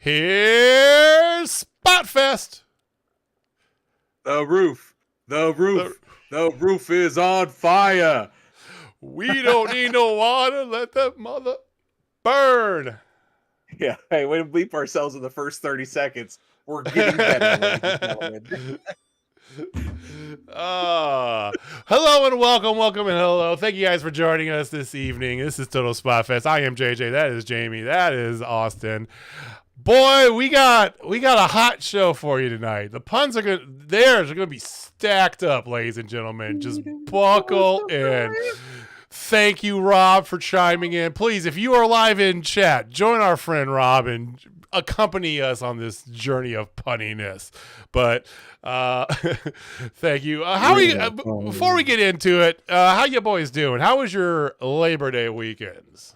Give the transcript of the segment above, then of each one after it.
Here's Spotfest. The roof is on fire. We don't need no water. Let that mother burn. Yeah, hey, way to bleep ourselves in the first 30 seconds. We're getting better, ladies and gentlemen. Hello and welcome and hello. Thank you guys for joining us this evening. This is Total Spotfest. I am JJ. That is Jamie. That is Austin. Boy, we got a hot show for you tonight. The puns are gonna be stacked up, ladies and gentlemen. Just buckle in. Thank you, Rob, for chiming in. Please, if you are live in chat, join our friend Rob and accompany us on this journey of punniness. But thank you. How are you? Before we get into it, how you boys doing? How was your Labor Day weekends?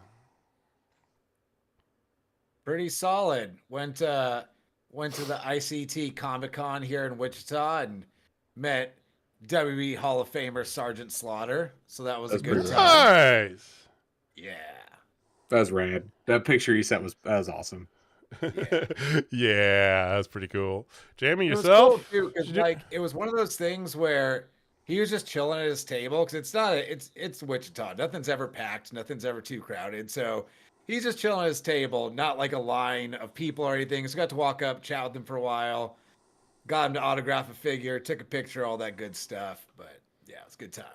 Pretty solid. Went to the ICT Comic Con here in Wichita and met WWE Hall of Famer Sergeant Slaughter. So that was a good time. Nice. Yeah. That was rad. That picture you sent was awesome. Yeah, that's pretty cool. Jamie, yourself? Was cool too, 'cause, it was one of those things where he was just chilling at his table because it's Wichita. Nothing's ever packed. Nothing's ever too crowded. So he's just chilling at his table, not like a line of people or anything. So got to walk up, chat with him for a while, got him to autograph a figure, took a picture, all that good stuff. But yeah, it was a good time.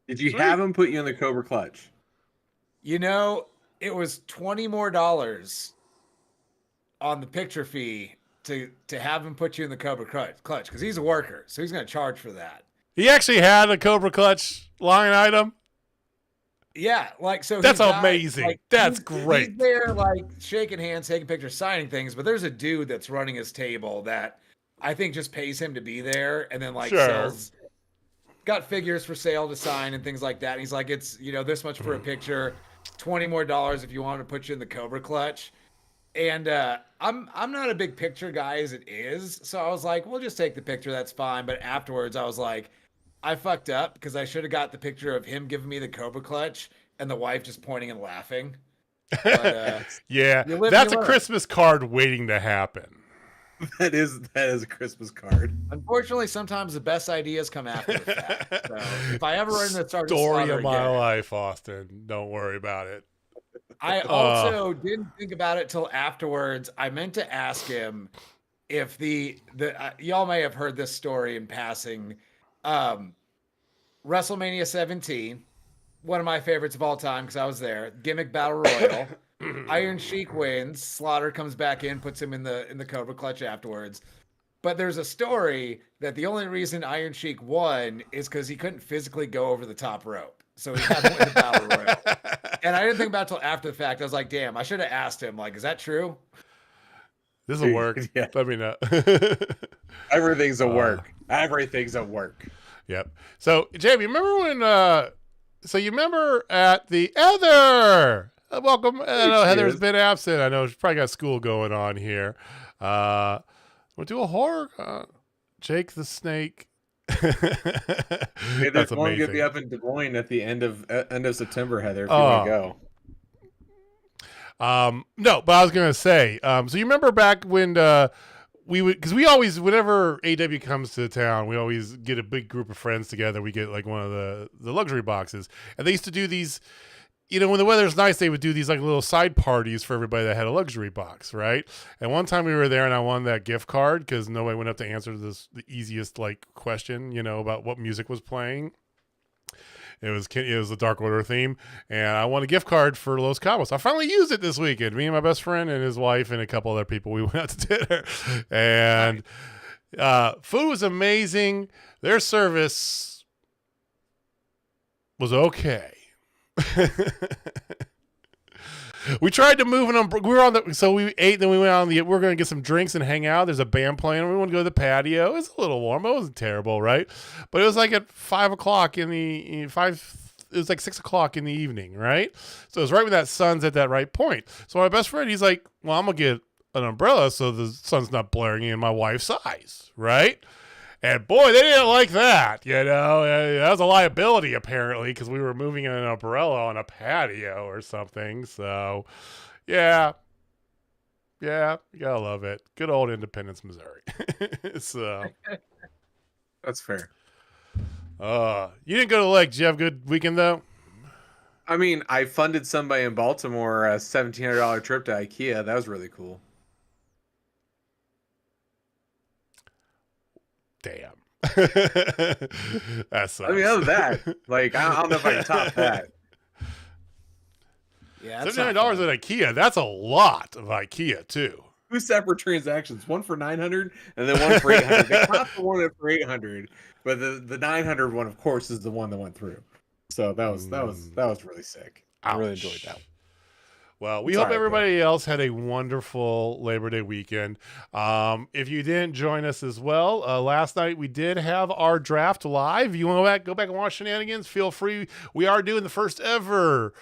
Did you have him put you in the Cobra Clutch? You know, it was $20 more on the picture fee to have him put you in the Cobra clutch because he's a worker, so he's going to charge for that. He actually had a Cobra Clutch line item. Yeah, like so. That's amazing. Like, that's great. He's there, like shaking hands, taking pictures, signing things. But there's a dude that's running his table that I think just pays him to be there, and then like sells. Got figures for sale to sign and things like that. And he's like, it's this much for a picture, $20 more if you want to put you in the Cobra clutch. And I'm not a big picture guy as it is, so I was like, we'll just take the picture. That's fine. But afterwards, I was like, I fucked up because I should have got the picture of him giving me the Cobra clutch and the wife just pointing and laughing. But, yeah, that's a Christmas card waiting to happen. That is a Christmas card. Unfortunately, sometimes the best ideas come after the fact. So if I ever run into Sergeant Story Slaughter of my again, life, Austin. Don't worry about it. I also didn't think about it till afterwards. I meant to ask him if the y'all may have heard this story in passing. WrestleMania 17, one of my favorites of all time because I was there. Gimmick Battle Royal. Iron Sheik wins. Slaughter comes back in, puts him in the Cobra clutch afterwards. But there's a story that the only reason Iron Sheik won is because he couldn't physically go over the top rope. So he had to win the Battle Royal. And I didn't think about it till after the fact. I was like, damn, I should have asked him, like, is that true? This will work. Yeah. Let me know. Everything's a work. Everything's a work. Yep. So, Jamie, remember when you remember at the Heather? Welcome. I know Heather's been absent. I know she's probably got school going on here. We'll do a horror. Jake the Snake. Hey, That's one amazing. gonna be up in Des Moines at the end of September, Heather. If you want to go. No, but I was gonna say. So you remember back when we would, because we always, whenever AEW comes to town, we always get a big group of friends together. We get like one of the luxury boxes, and they used to do these. When the weather's nice, they would do these like little side parties for everybody that had a luxury box, right? And one time we were there and I won that gift card because nobody went up to answer the easiest like question, about what music was playing. It was the Dark Order theme, and I won a gift card for Los Cabos. I finally used it this weekend. Me and my best friend and his wife and a couple other people, we went out to dinner, and food was amazing. Their service was okay. We tried to move so we ate, then we went on we were going to get some drinks and hang out. There's a band playing, and we want to go to the patio. It was a little warm. It wasn't terrible, right? But it was like at 5 o'clock it was like 6 o'clock in the evening, right? So it was right when that sun's at that right point. So my best friend, he's like, well, I'm going to get an umbrella so the sun's not blaring in my wife's eyes, right? And boy, they didn't like that, That was a liability, apparently, because we were moving an umbrella on a patio or something. So, yeah, you gotta love it. Good old Independence, Missouri. So, That's fair. You didn't go to the lake. Did you have a good weekend, though? I mean, I funded somebody in Baltimore a $1,700 trip to IKEA. That was really cool. Damn. That sucks. I mean, other than that, like, I don't know if I can top that. Yeah, $700 at IKEA. That's a lot of IKEA too. 2 separate transactions, one for $900 and then one for $800. They cost the one for $800, but the $900 one, of course, is the one that went through. So that was really sick. Ouch. I really enjoyed that. Well, we hope everybody else had a wonderful Labor Day weekend. If you didn't join us as well, last night we did have our draft live. You want to go back and watch Shenanigans? Feel free. We are doing the first ever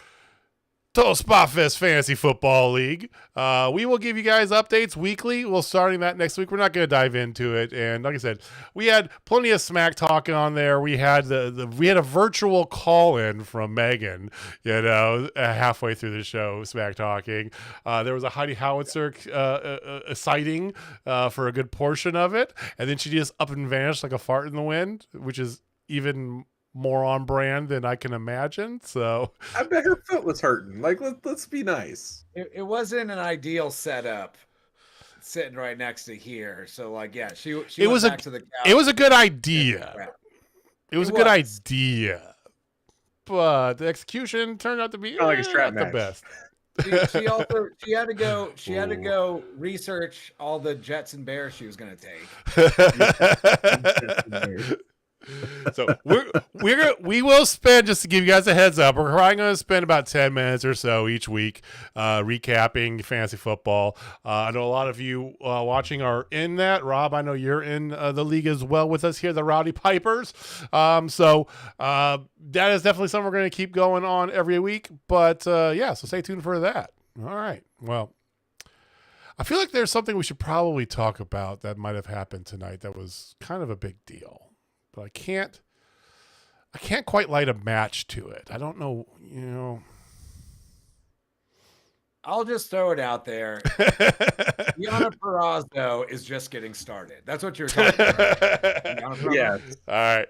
Total Spotfest Fantasy Football League. We will give you guys updates weekly. We'll starting that next week. We're not going to dive into it. And like I said, we had plenty of smack talk on there. We had we had a virtual call in from Megan, halfway through the show, smack talking. There was a Heidi Howitzer sighting for a good portion of it, and then she just up and vanished like a fart in the wind, which is even more on brand than I can imagine. So I bet her foot was hurting. Like, let's be nice. It wasn't an ideal setup sitting right next to here. So like, yeah, she went back to the couch. It was a good idea. It was a good idea. but the execution turned out to be Kinda like a strap not the match. best. She had to go research all the Jets and Bears she was going to take. So we will spend, just to give you guys a heads up, we're probably going to spend about 10 minutes or so each week recapping fantasy football. I know a lot of you watching are in that. Rob, I know you're in the league as well with us here, the Rowdy Pipers. So that is definitely something we're going to keep going on every week. But yeah, so stay tuned for that. All right. Well, I feel like there's something we should probably talk about that might have happened tonight that was kind of a big deal. But I can't quite light a match to it. I don't know, I'll just throw it out there. Deonna Purrazzo is just getting started. That's what you're talking about. Yeah. All right.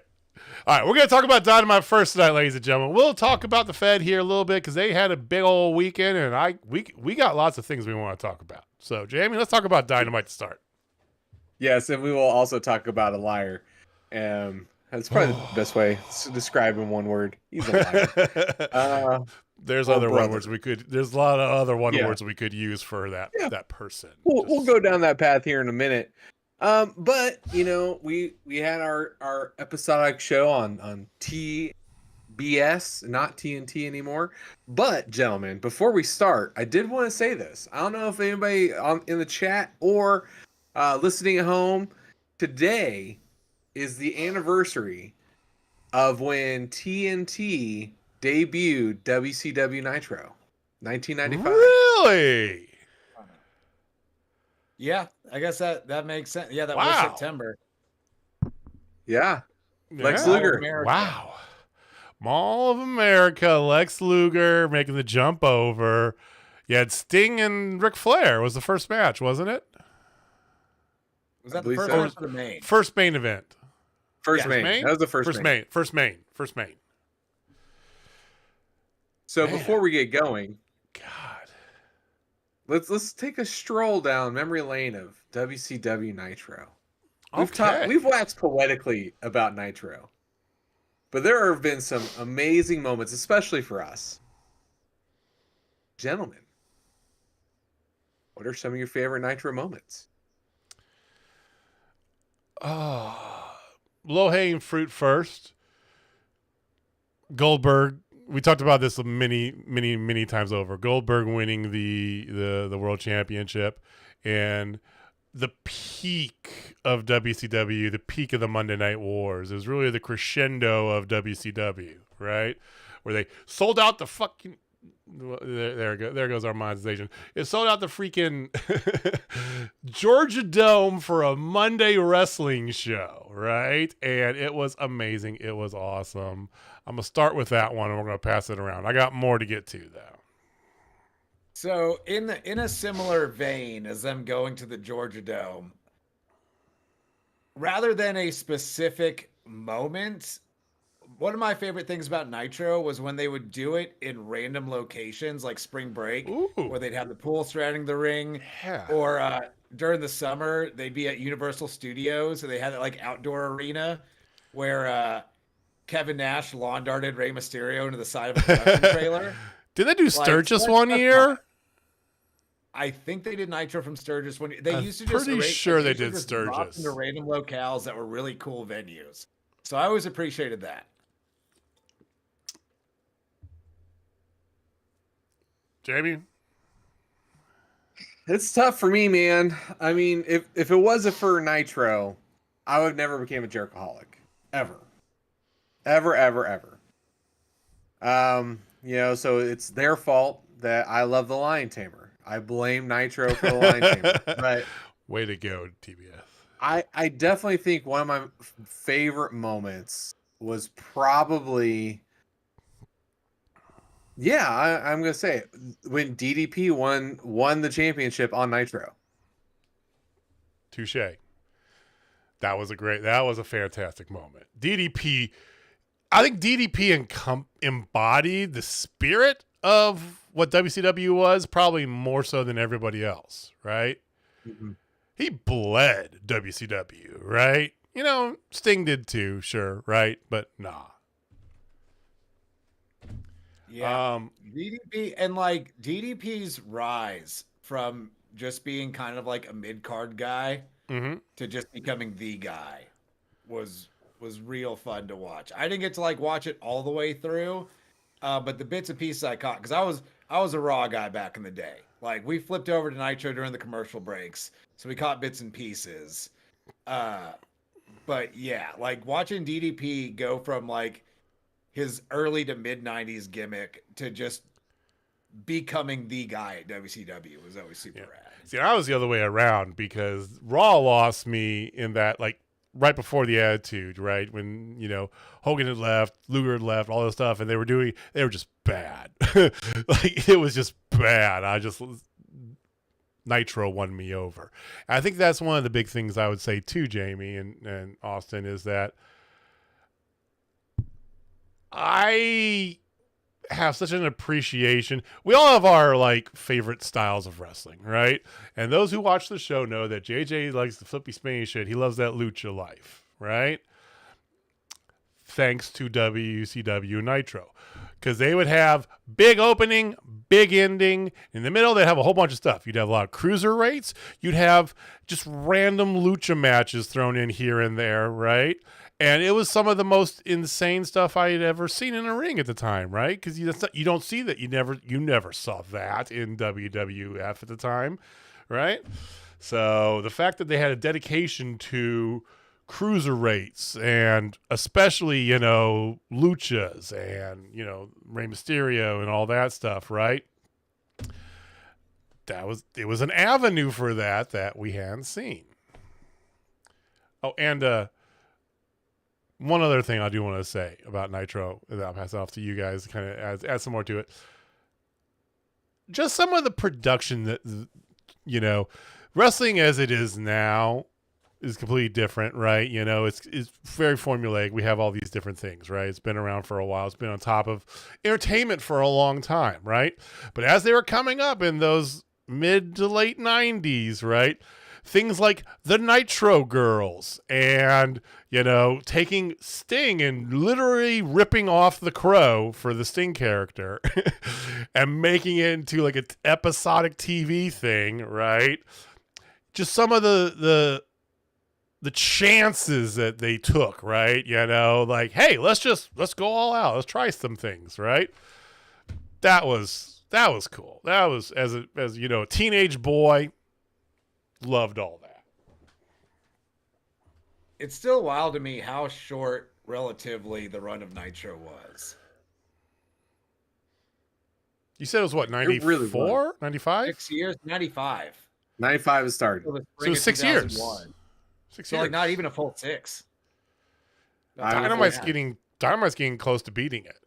We're going to talk about Dynamite first tonight, ladies and gentlemen. We'll talk about the Fed here a little bit because they had a big old weekend, and we got lots of things we want to talk about. So, Jamie, let's talk about Dynamite to start. Yes, and we will also talk about a liar. That's probably the best way to describe in one word. He's a liar. There's Oh, other brother. one words we could. There's a lot of other one words we could use for that person. We'll go down that path here in a minute. But we had our episodic show on TBS, not TNT anymore. But gentlemen, before we start, I did want to say this. I don't know if anybody in the chat or listening at home, today is the anniversary of when TNT debuted WCW Nitro, 1995. Really? Yeah, I guess that makes sense. Yeah, that was Wow. September. Yeah. Lex Yeah. Luger. Wow. Mall of America, Lex Luger making the jump over. You had Sting and Ric Flair was the first match, wasn't it? Was that I the believe first so. match or the main? First main event. First Yeah. main. That was the first main. First main. So Man. before we get going, God. let's take a stroll down memory lane of WCW Nitro. Okay. We've waxed poetically about Nitro, but there have been some amazing moments, especially for us. Gentlemen, what are some of your favorite Nitro moments? Low-hanging fruit first. Goldberg. We talked about this many times over. Goldberg winning the world championship and the peak of WCW, the peak of the Monday Night Wars. It was really the crescendo of WCW, right? Where they sold out the fucking. There goes our monetization. It sold out the freaking Georgia Dome for a Monday wrestling show, right? And it was amazing. It was awesome. I'm gonna start with that one, and we're gonna pass it around. I got more to get to though. So in a similar vein as them going to the Georgia Dome, rather than a specific moment, one of my favorite things about Nitro was when they would do it in random locations like spring break, Ooh. where they'd have the pool surrounding the ring, Yeah. or during the summer they'd be at Universal Studios, and they had that like outdoor arena where Kevin Nash lawn darted Rey Mysterio into the side of a production trailer. Did they do Sturgis that's- one that's year? I think they did Nitro from Sturgis when they I'm used to just pretty sure they did drop Sturgis. into random locales that were really cool venues. So I always appreciated that. Jamie? It's tough for me, man. I mean, if it wasn't for Nitro, I would have never became a jerkaholic. Ever. So it's their fault that I love the Lion Tamer. I blame Nitro for the Lion Tamer. But Way to go, TBS. I definitely think one of my favorite moments was probably, I'm gonna say it, when DDP won the championship on Nitro. Touche. That was a fantastic moment. DDP, I think DDP embodied the spirit of what WCW was, probably more so than everybody else, right? Mm-hmm. He bled WCW, right? Sting did too, sure, right? But nah. Yeah. DDP and like DDP's rise from just being kind of like a mid-card guy Mm-hmm. to just becoming the guy was real fun to watch. I didn't get to like watch it all the way through, but the bits and pieces I caught because I was a Raw guy back in the day. Like we flipped over to Nitro during the commercial breaks, so we caught bits and pieces. But yeah, like watching DDP go from like his early to mid '90s gimmick to just becoming the guy at WCW was always super rad. See, I was the other way around because Raw lost me in that, like, right before the Attitude, right? When, Hogan had left, Luger had left, all this stuff, and they were just bad. Like, it was just bad. Nitro won me over. And I think that's one of the big things I would say too, Jamie and Austin, is that I have such an appreciation. We all have our like favorite styles of wrestling, right? And those who watch the show know that JJ likes the flippy spinny shit. He loves that lucha life, right? Thanks to WCW Nitro. Because they would have big opening, big ending. In the middle, they'd have a whole bunch of stuff. You'd have a lot of cruiserweights. You'd have just random lucha matches thrown in here and there, right? And it was some of the most insane stuff I had ever seen in a ring at the time, right? Because you don't see that. You never saw that in WWF at the time, right? So the fact that they had a dedication to cruiserweights and especially, luchas and, Rey Mysterio and all that stuff, right? It was an avenue for that we hadn't seen. Oh, and one other thing I do want to say about Nitro, and I'll pass it off to you guys to kind of add some more to it. Just some of the production that, wrestling as it is now is completely different, right? It's very formulaic. We have all these different things, right? It's been around for a while. It's been on top of entertainment for a long time, right? But as they were coming up in those mid to late 90s, right? Things like the Nitro Girls and, taking Sting and literally ripping off the Crow for the Sting character and making it into like an episodic TV thing, right? Just some of the chances that they took, right? Like, hey, let's go all out. Let's try some things, right? That was cool. That was as a teenage boy, loved all that. It's still wild to me how short relatively the run of Nitro was. You said it was what, 94? Really 95? 6 years? 95. 95 is started. So it was 6 years. 6 So years. like not even a full 6. Dynamite's getting close to beating it.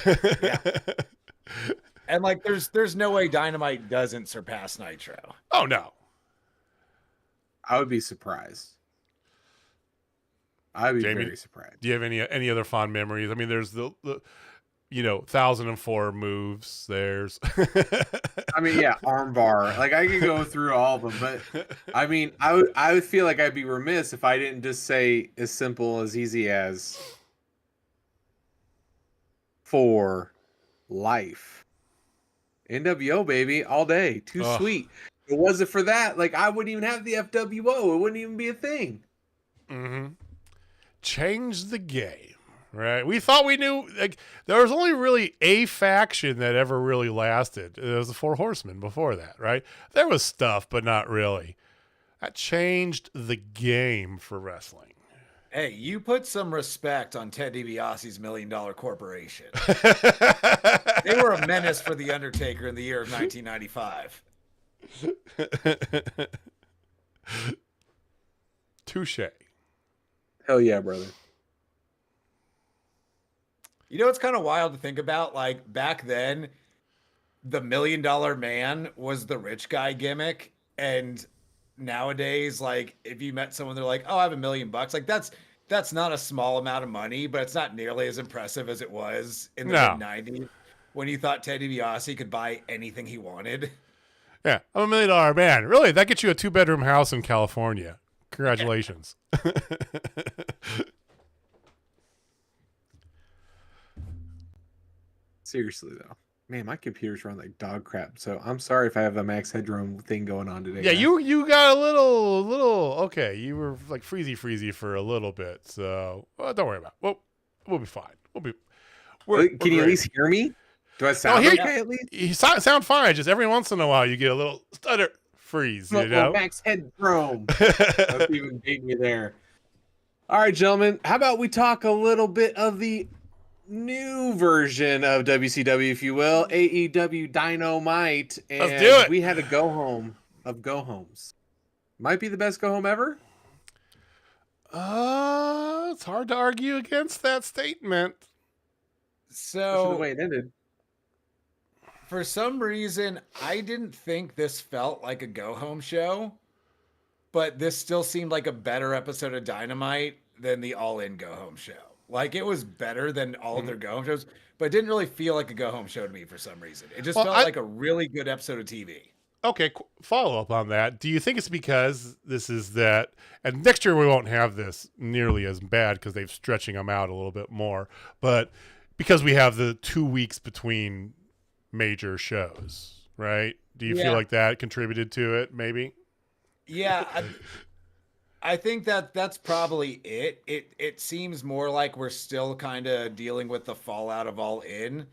Yeah. And like there's no way Dynamite doesn't surpass Nitro. Oh no. I would be surprised. I would be Jamie, very surprised. Do you have any other fond memories? I mean, there's the 1004 moves. There's I mean, yeah, armbar. Like I could go through all of them, but I mean, I would feel like I'd be remiss if I didn't just say as simple as easy as for life. NWO baby, all day. Too sweet. If it wasn't for that, like I wouldn't even have the FWO. It wouldn't even be a thing. Mm-hmm. Changed the game, right? We thought we knew, like, there was only really a faction that ever really lasted. It was the Four Horsemen before that, right? There was stuff, but not really. That changed the game for wrestling. Hey, you put some respect on Ted DiBiase's $1 Million Corporation. They were a menace for The Undertaker in the year of 1995. Touche. Hell yeah, brother. It's kind of wild to think about. Like back then, the $1 Million Man was the rich guy gimmick, and nowadays, like if you met someone, they're like, "Oh, I have $1 million." Like that's not a small amount of money, but it's not nearly as impressive as it was in the mid '90s when you thought Ted DiBiase could buy anything he wanted. Yeah, I'm $1 million man. Really, that gets you a 2-bedroom house in California. Congratulations. Seriously though, man, my computer's run like dog crap. So I'm sorry if I have a max headroom thing going on today. Yeah, guys. you got a little. Okay, you were like freezy for a little bit. So don't worry about it. We'll be fine. Can you at least hear me? Do I sound okay at least? You sound fine. Just every once in a while you get a little stutter freeze. You know, max headroom. That's even beat me there. All right, gentlemen. How about we talk a little bit of the new version of WCW, if you will, AEW Dynamite, and let's do it. We had a go home of go homes. Might be the best go home ever. It's hard to argue against that statement. So the way it ended. For some reason, I didn't think this felt like a go home show, but this still seemed like a better episode of Dynamite than the All In go home show. Like, it was better than all of their go home shows, but it didn't really feel like a go home show to me for some reason. It just felt like a really good episode of TV. Okay, follow up on that. Do you think it's because this is that, and next year we won't have this nearly as bad because they're stretching them out a little bit more, but because we have the 2 weeks between major shows, right? Do you feel like that contributed to it, maybe? Yeah, I think that's probably it. It seems more like we're still kind of dealing with the fallout of All In.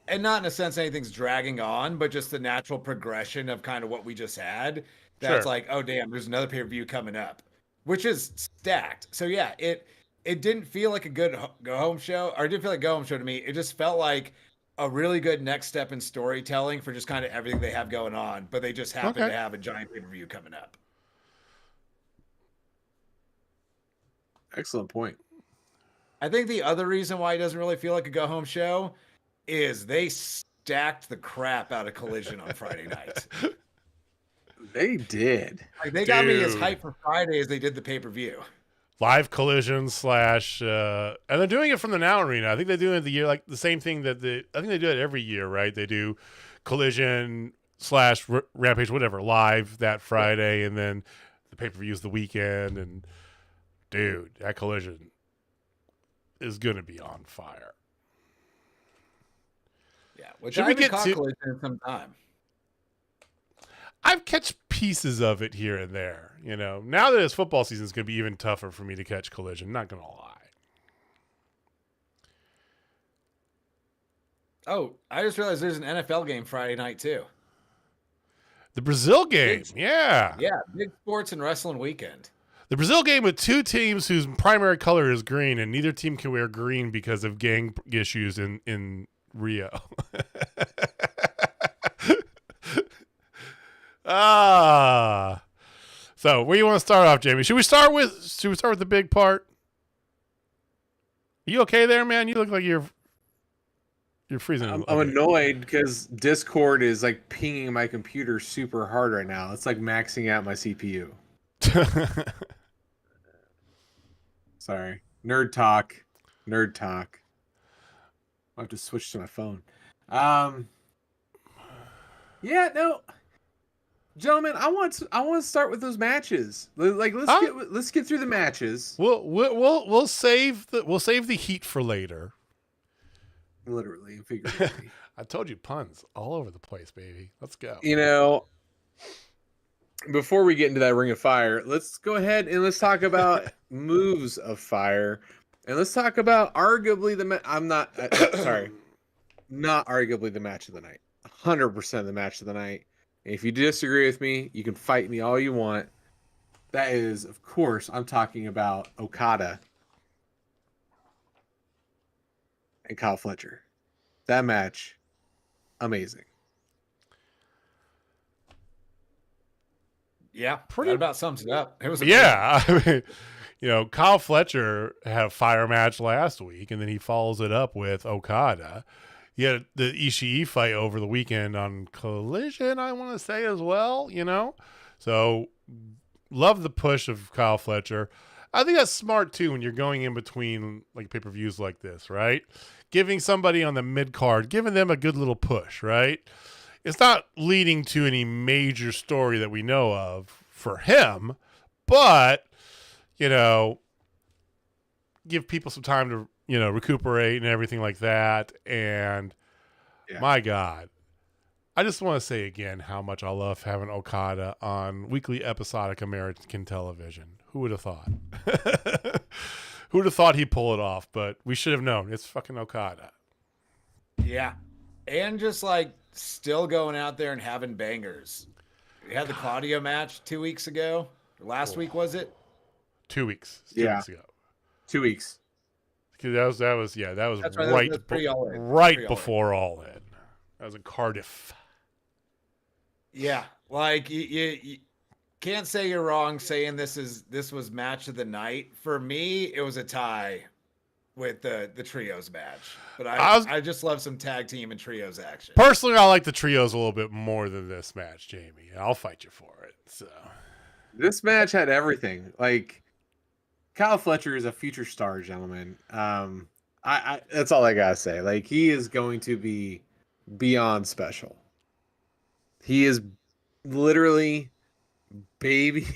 And not in a sense anything's dragging on, but just the natural progression of kind of what we just had. That's like, oh damn, there's another pay-per-view coming up, which is stacked. So yeah, it didn't feel like a good go-home show, or it didn't feel like a go-home show to me. It just felt like a really good next step in storytelling for just kind of everything they have going on, but they just happen to have a giant pay-per-view coming up. Excellent point. I think the other reason why it doesn't really feel like a go-home show is they stacked the crap out of Collision on Friday night. They did. Like, they got me as hyped for Friday as they did the pay-per-view. Live Collision / and they're doing it from the Now Arena. I think they're doing it the year, like the same thing I think they do it every year, right? They do Collision / Rampage, whatever, live that Friday, and then the pay-per-view is the weekend. And dude, that Collision is gonna be on fire. Yeah, which I haven't caught Collision in some time. I've catch pieces of it here and there. You know, now that it's football season, it's going to be even tougher for me to catch Collision. Not going to lie. Oh, I just realized there's an NFL game Friday night too. The Brazil game, yeah. Yeah, big sports and wrestling weekend. The Brazil game with two teams whose primary color is green, and neither team can wear green because of gang issues in Rio. So where do you want to start off, Jamie? Should we start with the big part? Are you okay there, man? You look like you're freezing. I'm annoyed because Discord is like pinging my computer super hard right now. It's like maxing out my CPU. Sorry. Nerd talk. I'll have to switch to my phone. Yeah, no. Gentlemen, I want to start with those matches. Like let's get through the matches. We'll save the heat for later. Literally and figuratively. I told you, puns all over the place, baby. Let's go. You know, before we get into that Ring of Fire, let's go ahead and let's talk about moves of fire, and let's talk about arguably not arguably the match of the night. 100% the match of the night. If you disagree with me, you can fight me all you want. That is, of course, I'm talking about Okada and Kyle Fletcher. That match, amazing. Yeah, that about sums it up. It was I mean, you know, Kyle Fletcher had a fire match last week, and then he follows it up with Okada. He had the Ishii fight over the weekend on Collision, I want to say, as well, you know? So, love the push of Kyle Fletcher. I think that's smart, too, when you're going in between like pay-per-views like this, right? Giving somebody on the mid-card, giving them a good little push, right? It's not leading to any major story that we know of for him, but, you know, give people some time to recuperate and everything like that. And my God, I just want to say again how much I love having Okada on weekly episodic American television. Who would have thought? Who would have thought he'd pull it off? But we should have known. It's fucking Okada. Yeah. And just like still going out there and having bangers. We had the Claudio match 2 weeks ago. Last week, was it? 2 weeks. 2 weeks ago. 2 weeks. That was That's right, that's pretty all in. right Pretty before All In. That was in Cardiff. Yeah, like you can't say you're wrong saying this was match of the night. For me, it was a tie with the trios match. But I just love some tag team and trios action. Personally, I like the trios a little bit more than this match, Jamie. I'll fight you for it. So this match had everything. Like Kyle Fletcher is a future star, gentlemen. I that's all I gotta say. Like he is going to be beyond special. He is literally baby.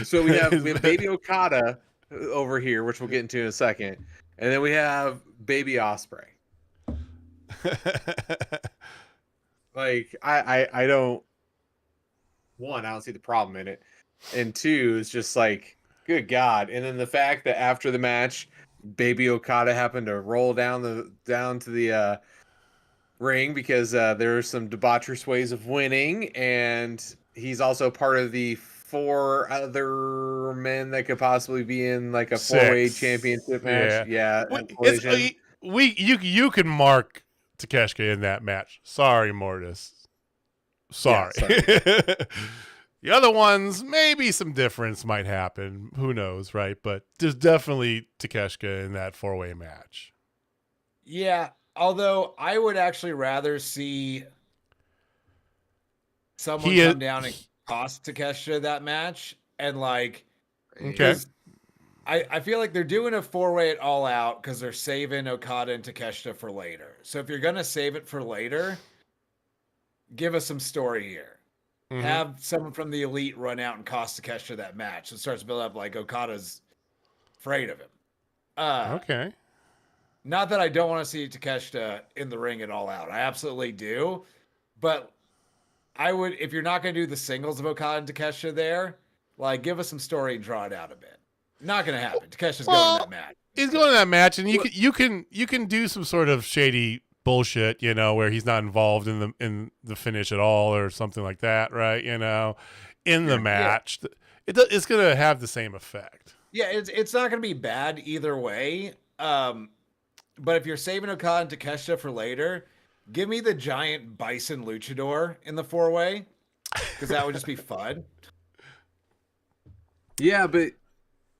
So we have baby Okada over here, which we'll get into in a second, and then we have baby Ospreay. Like I don't see the problem in it, and two, it's just like good God. And then the fact that after the match, baby Okada happened to roll down to the ring because there are some debaucherous ways of winning, and he's also part of the 4 other men that could possibly be in like a 4-way championship match. Yeah, you can mark Takeshita in that match. Sorry, Mortis. Sorry. Yeah, The other ones, maybe some difference might happen. Who knows, right? But there's definitely Takeshita in that 4-way match. Yeah. Although I would actually rather see someone come down and cost Takeshita that match. And like, okay. I feel like they're doing a 4-way at All Out because they're saving Okada and Takeshita for later. So if you're going to save it for later, give us some story here. Mm-hmm. Have someone from the Elite run out and cost Takeshita that match. It starts to build up like Okada's afraid of him. Okay. Not that I don't want to see Takeshita in the ring at All Out. I absolutely do. But I would, if you're not going to do the singles of Okada and Takeshita there, like give us some story and draw it out a bit. Not going to happen. Takeshi's going to that match. He's going to that match, and you can do some sort of shady bullshit, where he's not involved in the finish at all or something like that, right? In the match, it's going to have the same effect. Yeah, it's not going to be bad either way. But if you're saving Okada and Takeshita for later, give me the giant bison luchador in the 4-way, because that would just be fun. Yeah, but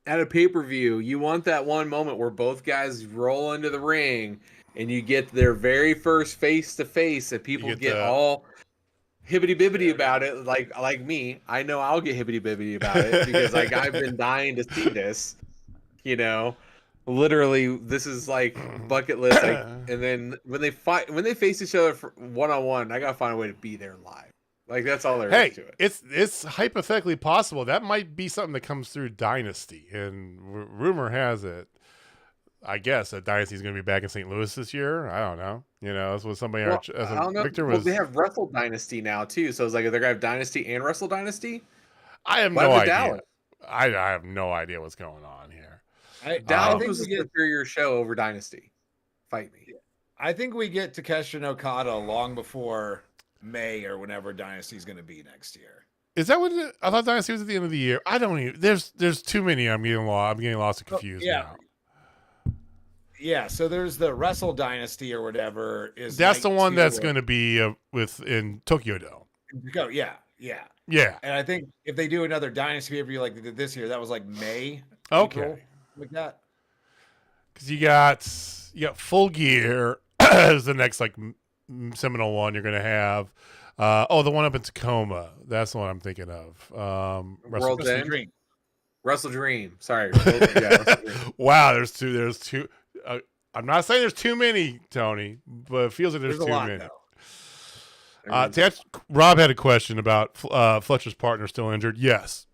at a pay-per-view, you want that one moment where both guys roll into the ring and you get their very first face-to-face and people get all hibbity-bibbity about it. Like me, I know I'll get hibbity-bibbity about it because like I've been dying to see this, Literally, this is like bucket list. And then when they face each other for one-on-one, I gotta find a way to be there live. Like that's all there is to it. It's hypothetically possible that might be something that comes through Dynasty, and rumor has it, I guess, that Dynasty is going to be back in St. Louis this year. I don't know. That's what somebody. I don't know. Victor was. Well, they have Wrestle Dynasty now too, so it's like they're gonna have Dynasty and Wrestle Dynasty. I have no idea. I have no idea what's going on here. Dallas was a superior show over Dynasty. Fight me. I think we get Takeshita and Okada long before May or whenever Dynasty is going to be next year. Is that what I thought Dynasty was at the end of the year? I don't even. There's too many. I'm getting lost and confused now. Yeah. So there's the Wrestle Dynasty or whatever. That's the one that's going to be in Tokyo Dome. Yeah. And I think if they do another Dynasty pay-per-view like they did this year, that was like May. Okay. April, like that. Because you got Full Gear is the next like seminal one you're going to have. The one up in Tacoma. That's the one I'm thinking of. Wrestle Dream. Wrestle Dream. Sorry. Wow, there's two. I'm not saying there's too many, Tony, but it feels like there's too many. Rob had a question about Fletcher's partner still injured. Yes.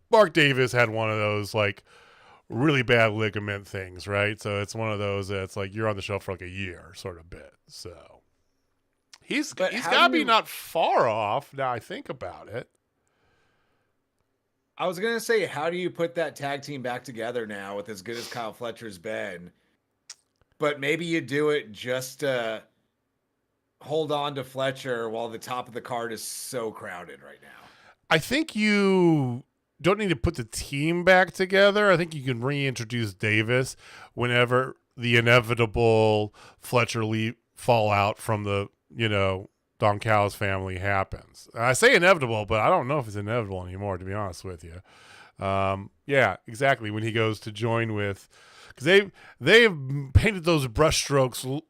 Mark Davis had one of those like really bad ligament things, right? So it's one of those that's like you're on the shelf for like a year sort of bit. So he's got to be not far off now I think about it. I was going to say, how do you put that tag team back together now with as good as Kyle Fletcher's been? But maybe you do it just to hold on to Fletcher while the top of the card is so crowded right now. I think you don't need to put the team back together. I think you can reintroduce Davis whenever the inevitable Fletcher fallout from the, Don Callis family happens. I say inevitable, but I don't know if it's inevitable anymore, to be honest with you. Yeah, exactly. When he goes to join with, because they've painted those brushstrokes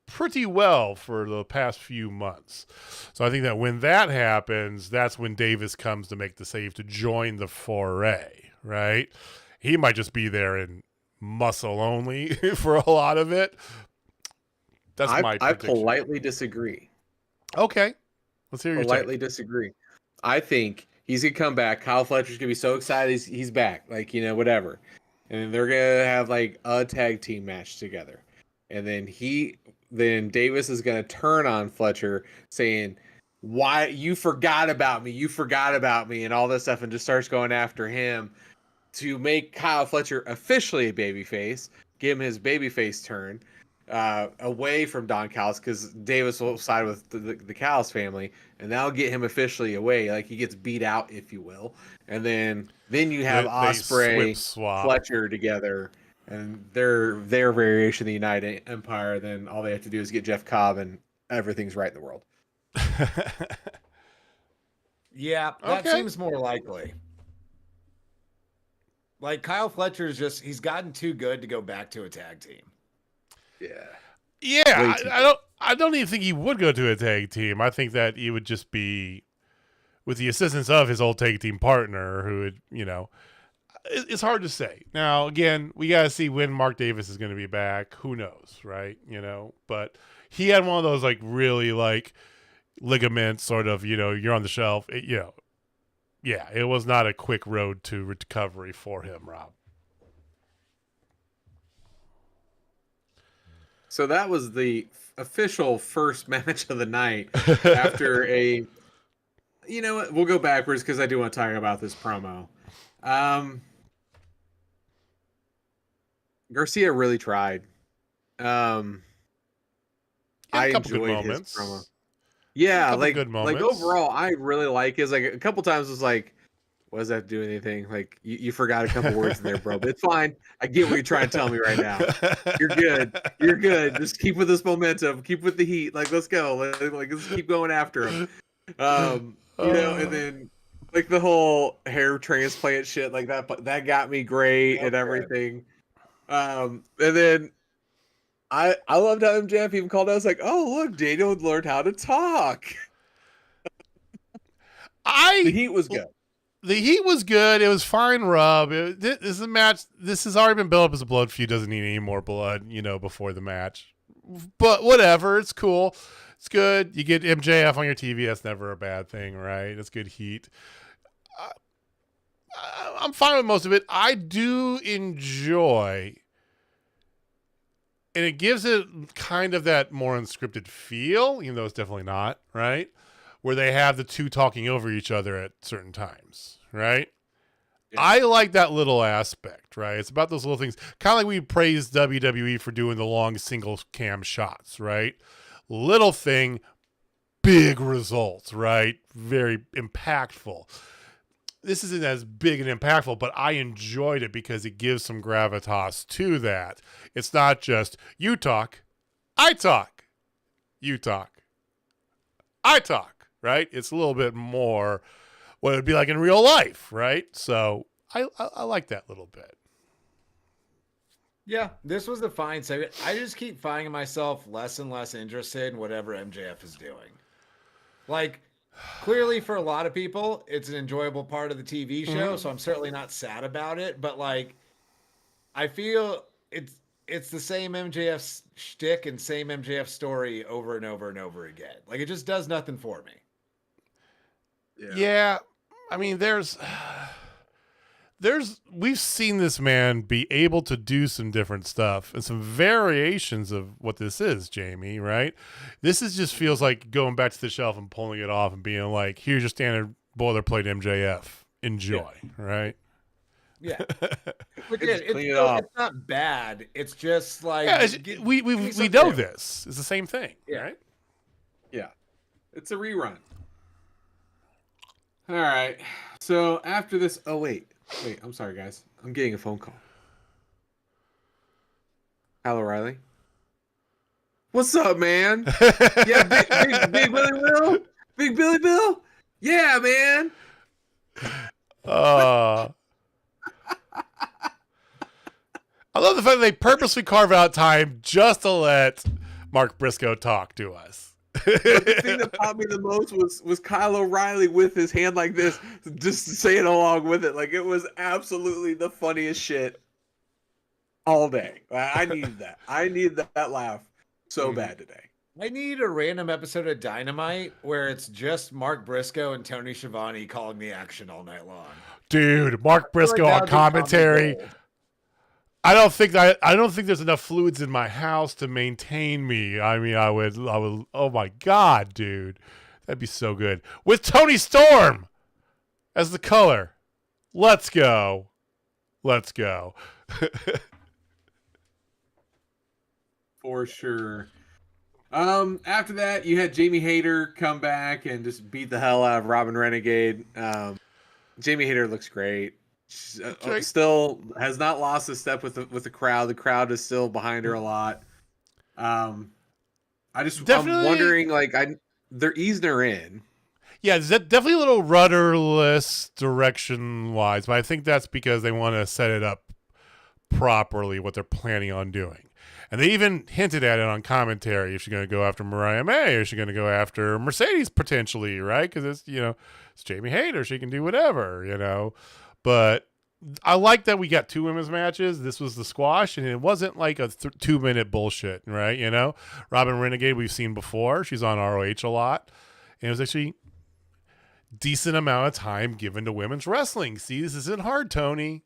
pretty well for the past few months. So I think that when that happens, that's when Davis comes to make the save to join the foray, right? He might just be there in muscle only for a lot of it. That's my prediction. I politely disagree. Okay. Let's hear your politely disagree. I think he's going to come back. Kyle Fletcher's going to be so excited he's back. Like, whatever. And then they're going to have like a tag team match together. And then Davis is going to turn on Fletcher saying, why you forgot about me, and all this stuff, and just starts going after him to make Kyle Fletcher officially a babyface, give him his babyface turn away from Don Callis, because Davis will side with the Callis family, and that'll get him officially away, like he gets beat out, if you will. And then you have Ospreay, Fletcher together, and their variation of the United Empire. Then all they have to do is get Jeff Cobb, and everything's right in the world. Yeah, that seems more likely. Like Kyle Fletcher's he's gotten too good to go back to a tag team. Yeah. I don't even think he would go to a tag team. I think that he would just be with the assistance of his old tag team partner, who would, it's hard to say. Now, again, we got to see when Mark Davis is going to be back. Who knows, right? But he had one of those like really like ligament sort of, you're on the shelf. Yeah, it was not a quick road to recovery for him, Rob. So that was the official first match of the night after a, what, we'll go backwards because I do want to talk about this promo. Garcia really tried. I enjoyed his promo. Yeah, like overall, I really like his. Like a couple times was like, what does that do anything? Like you forgot a couple words in there, bro. But it's fine. I get what you're trying to tell me right now. You're good. You're good. Just keep with this momentum. Keep with the heat. Like let's go. Like let's keep going after him. And then like the whole hair transplant shit like that got me great and everything. And then I loved how MJF even called us like, oh look, Daniel learned how to talk. The heat was good. The heat was good. It was fine rub. This is a match. This has already been built up as a blood feud. Doesn't need any more blood, before the match. But whatever. It's cool. It's good. You get MJF on your TV. That's never a bad thing, right? That's good heat. I'm fine with most of it. I do enjoy, and it gives it kind of that more unscripted feel, even though it's definitely not, right? Where they have the two talking over each other at certain times, right? Yeah. I like that little aspect, right? It's about those little things. Kind of like we praised WWE for doing the long single cam shots, right? Little thing, big results, right? Very impactful. This isn't as big and impactful, but I enjoyed it because it gives some gravitas to that. It's not just you talk, I talk, you talk, I talk. Right? It's a little bit more what it would be like in real life, right? So I like that little bit. Yeah, this was a fine segment. I just keep finding myself less and less interested in whatever MJF is doing. Like, clearly for a lot of people, it's an enjoyable part of the TV show, so I'm certainly not sad about it. But, like, I feel it's the same MJF shtick and same MJF story over and over and over again. Like, it just does nothing for me. Yeah. I mean, there's we've seen this man be able to do some different stuff and some variations of what this is, Jamie, right? This is just feels like going back to the shelf and pulling it off and being like, here's your standard boilerplate MJF. Enjoy, right? Yeah. It's not bad. It's just like we know this. It's the same thing, right? Yeah. It's a rerun. All right. So after this, wait, I'm sorry, guys. I'm getting a phone call. Hello, Riley. What's up, man? Yeah, big Billy Bill? Big Billy Bill? Yeah, man. I love the fact that they purposely carve out time just to let Mark Briscoe talk to us. But the thing that popped me the most was Kyle O'Reilly with his hand like this, just saying along with it. Like, it was absolutely the funniest shit all day. I needed that. I needed that laugh so bad today. I need a random episode of Dynamite where it's just Mark Briscoe and Tony Schiavone calling the action all night long. Dude, Mark Briscoe on commentary. I don't think there's enough fluids in my house to maintain me. I mean, I would. Oh my God, dude, that'd be so good with Tony Storm as the color. Let's go. For sure. After that, you had Jamie Hayter come back and just beat the hell out of Robin Renegade. Jamie Hayter looks great. Still has not lost a step with the crowd. The crowd is still behind her a lot. I'm wondering, like, they're easing her in. Yeah, it's definitely a little rudderless direction-wise, but I think that's because they want to set it up properly, what they're planning on doing. And they even hinted at it on commentary. If she's going to go after Mariah May, or is she going to go after Mercedes potentially, right? Because it's Jamie Hayter. She can do whatever, But I like that we got 2 women's matches. This was the squash, and it wasn't like a 2-minute bullshit, right? Robin Renegade we've seen before. She's on ROH a lot. And it was actually decent amount of time given to women's wrestling. See, this isn't hard, Tony.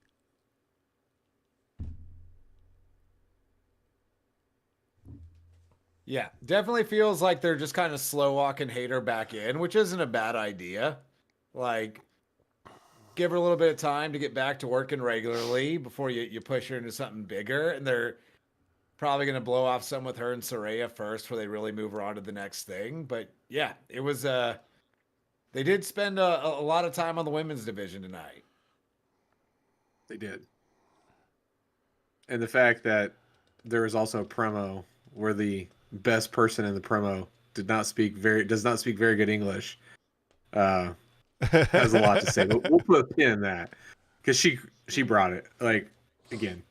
Yeah, definitely feels like they're just kind of slow walking Hayter back in, which isn't a bad idea. Like, give her a little bit of time to get back to working regularly before you push her into something bigger. And they're probably going to blow off some with her and Saraya first before they really move her on to the next thing. But yeah, it was, they did spend a lot of time on the women's division tonight. They did. And the fact that there was also a promo where the best person in the promo does not speak very good English. Has a lot to say, but we'll put a pin in that because she brought it. Like, again.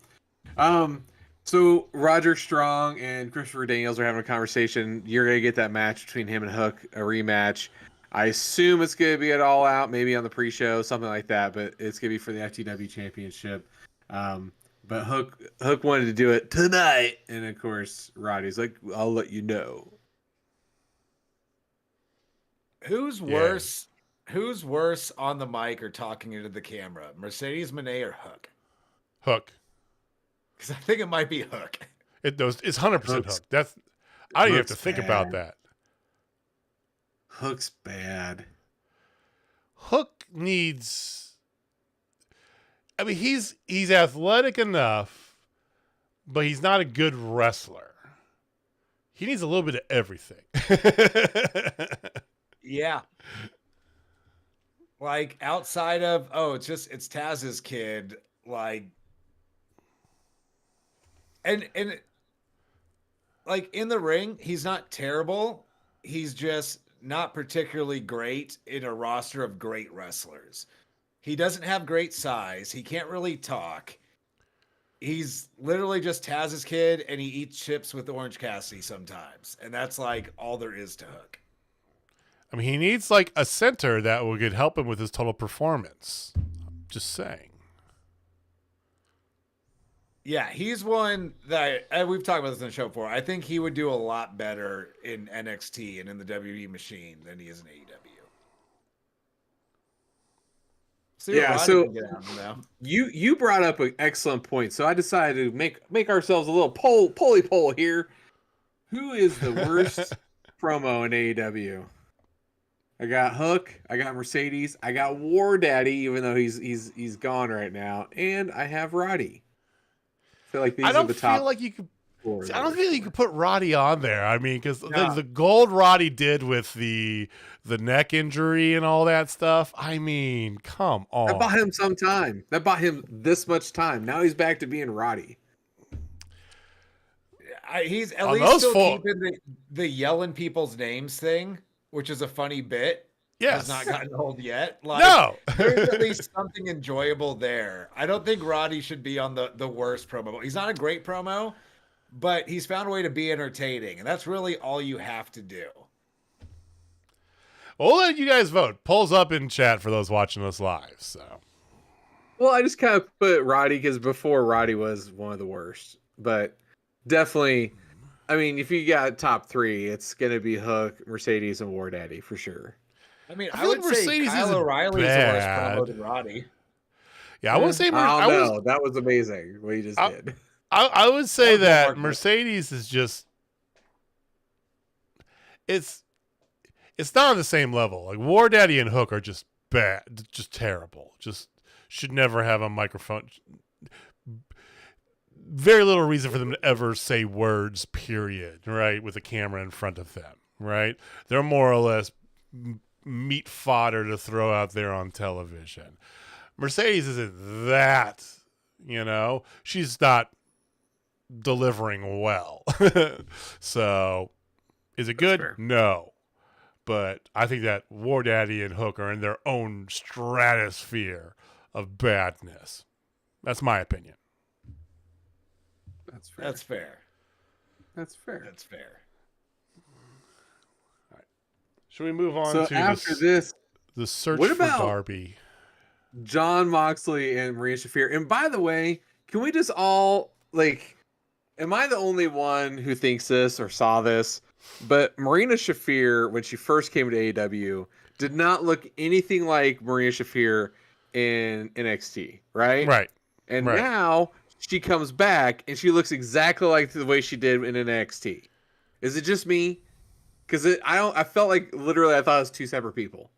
So Roger Strong and Christopher Daniels are having a conversation. You're gonna get that match between him and Hook, a rematch. I assume it's gonna be at All Out, maybe on the pre-show, something like that. But it's gonna be for the FTW Championship. But Hook wanted to do it tonight, and of course Roddy's like, "I'll let you know." Who's worse? Who's worse on the mic or talking into the camera, Mercedes Moné or Hook? Hook. Because I think it might be Hook. It's 100% Hook. That's I don't even have to think about that. Hook's bad. Hook needs. I mean, he's athletic enough, but he's not a good wrestler. He needs a little bit of everything. Yeah. Like, outside of, it's Taz's kid, like, and like, in the ring, he's not terrible. He's just not particularly great in a roster of great wrestlers. He doesn't have great size. He can't really talk. He's literally just Taz's kid, and he eats chips with Orange Cassidy sometimes. And that's like all there is to Hook. I mean, he needs like a center that could help him with his total performance. I'm just saying. Yeah, he's one that we've talked about this on the show before. I think he would do a lot better in NXT and in the WWE machine than he is in AEW. See what Yeah, Roddy so can get out of him now. you brought up an excellent point. So I decided to make ourselves a little poll here. Who is the worst promo in AEW? I got Hook, I got Mercedes, I got War Daddy, even though he's gone right now, and I have Roddy. I feel like these are the top. Feel like you could. Four I don't feel you could put Roddy on there. I mean, because No. the gold Roddy did with the neck injury and all that stuff. I mean, come on. That bought him some time. That bought him this much time. Now he's back to being Roddy. He's at On least those still four- keeping the yelling people's names thing, which is a funny bit. Yes. Has not gotten old yet. Like, No. there's at least something enjoyable there. I don't think Roddy should be on the worst promo. He's not a great promo, but he's found a way to be entertaining, and that's really all you have to do. We'll let you guys vote. Polls up in chat for those watching us live. So, Well, I just kind of put Roddy because before Roddy was one of the worst, but definitely, I mean, if you got top three, it's gonna be Hook, Mercedes, and War Daddy for sure. I mean, I I feel would like say Mercedes Kyle isn't O'Reilly's bad. the worst promo than Roddy. yeah, I would say I don't know. That was amazing what you just did. I would say That was that remarkable. Mercedes is just it's not on the same level. Like War Daddy and Hook are just bad, just terrible. Just should never have a microphone. Very little reason for them to ever say words, period, right? With a camera in front of them, right? They're more or less meat fodder to throw out there on television. Mercedes isn't that, she's not delivering well. So, is it good? fair. No. But I think that War Daddy and Hook are in their own stratosphere of badness. That's my opinion. That's fair. That's fair. That's fair. That's fair. Should we move on So to after this, the search what for about- Darby? John Moxley and Maria Shafir. And by the way, can we just all am I the only one who thinks this or saw this? But Marina Shafir, when she first came to AEW, did not look anything like Maria Shafir in NXT, right? Right. And right. now she comes back and she looks exactly like the way she did in NXT. Is it just me? Because I felt like literally I thought it was two separate people.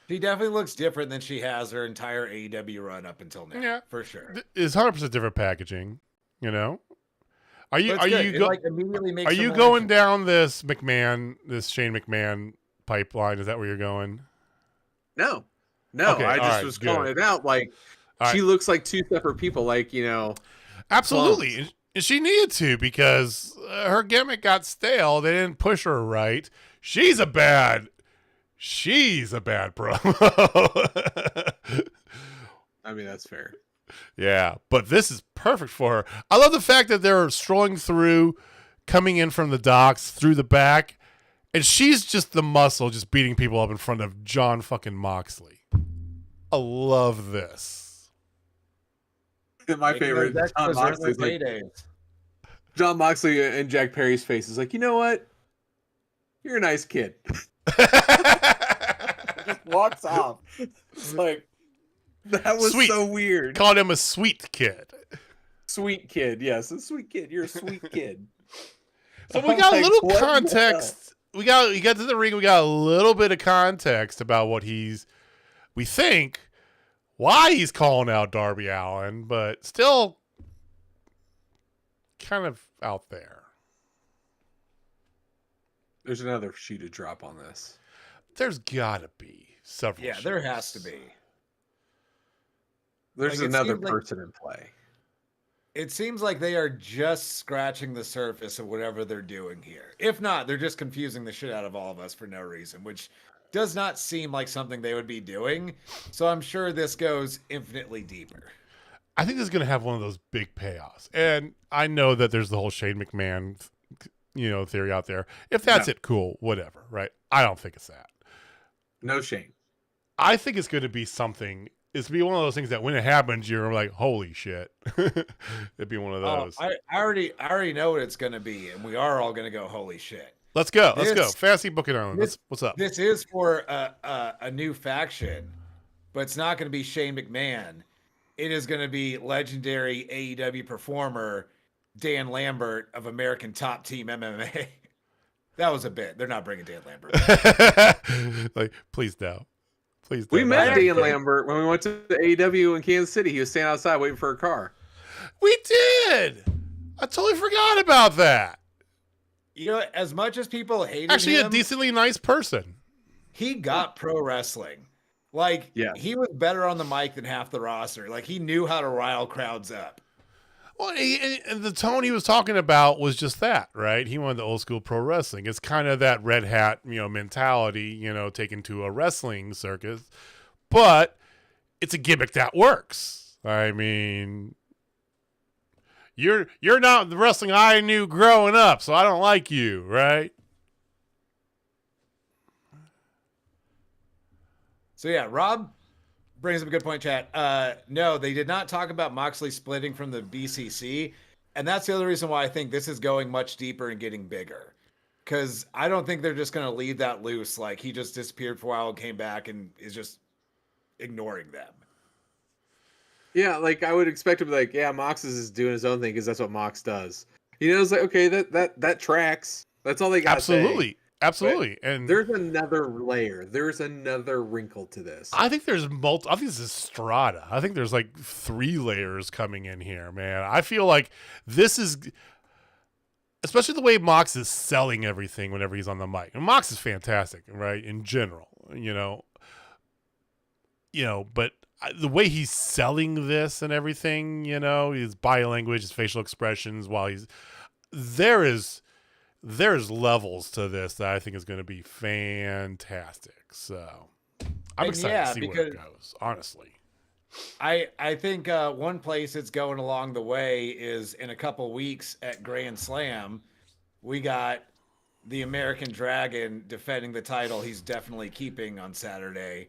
She definitely looks different than she has her entire AEW run up until now. Yeah. For sure. It's 100% different packaging, Are you But it's good. It, immediately makes are you her going more down this Shane McMahon pipeline? Is that where you're going? No. Okay, I all just right, was good. calling it out. Like All she right. looks like two separate people. Absolutely. And she needed to because her gimmick got stale. They didn't push her right. She's a bad promo. I mean, that's fair. Yeah, but this is perfect for her. I love the fact that they're strolling through, coming in from the docks through the back, and she's just the muscle, just beating people up in front of John fucking Moxley. I love this. My Making favorite, those John extras earn Moxley's their like, paydays. John Moxley and Jack Perry's face is like, you know what? You're a nice kid. Just walks off. It's like, that was Sweet. so weird. Called him a sweet kid. Sweet kid. Yes, a sweet kid. You're a sweet kid. So we I'm got a like, little what the hell? context. We got to the ring. We got a little bit of context about what we think, why he's calling out Darby Allin, but still kind of out there. There's another shoe to drop on this. There's gotta be several. Yeah, there shows. has to be. There's Like, it another seems like- person in play. It seems like they are just scratching the surface of whatever they're doing here. If not, they're just confusing the shit out of all of us for no reason, which does not seem like something they would be doing. So I'm sure this goes infinitely deeper. I think this is gonna have one of those big payoffs, and I know that there's the whole Shane McMahon, theory out there. If that's it, cool, whatever, right? I don't think it's that. No shame. I think it's going to be something. It's be one of those things that when it happens, you're like, "Holy shit!" It'd be one of those. I already know what it's going to be, and we are all going to go, "Holy shit!" Let's go. This- Fancy booking on. What's up? This is for a new faction, but it's not going to be Shane McMahon. It is going to be legendary AEW performer Dan Lambert of American Top Team MMA. That was a bit. They're not bringing Dan Lambert back. Like, please no. Please We don't. met Dan Lambert when we went to the AEW in Kansas City. He was standing outside waiting for a car. We did. I totally forgot about that. You know, as much as people hated Actually, him, a decently nice person. he got pro wrestling. Like, he was better on the mic than half the roster. Like, he knew how to rile crowds up. Well, and the tone he was talking about was just that, right? He wanted the old school pro wrestling. It's kind of that red hat, mentality, taken to a wrestling circus, but it's a gimmick that works. I mean, you're not the wrestling I knew growing up, so I don't like you, right? So yeah, Rob brings up a good point, chat. No, they did not talk about Moxley splitting from the BCC. And that's the other reason why I think this is going much deeper and getting bigger. Because I don't think they're just going to leave that loose. Like, he just disappeared for a while and came back and is just ignoring them. Yeah, like, I would expect him to be like, yeah, Mox is doing his own thing because that's what Mox does. It's like, okay, that tracks. That's all they got to say. Absolutely. But and there's another layer. There's another wrinkle to this. I think there's I think this is strata. I think there's like 3 layers coming in here, man. I feel like this is, especially the way Mox is selling everything whenever he's on the mic. And Mox is fantastic, right? In general, but the way he's selling this and everything, his body language, his facial expressions, there's levels to this that I think is going to be fantastic. So I'm excited to see where it goes, honestly. I think one place it's going along the way is in a couple weeks at Grand Slam, we got the American Dragon defending the title he's definitely keeping on Saturday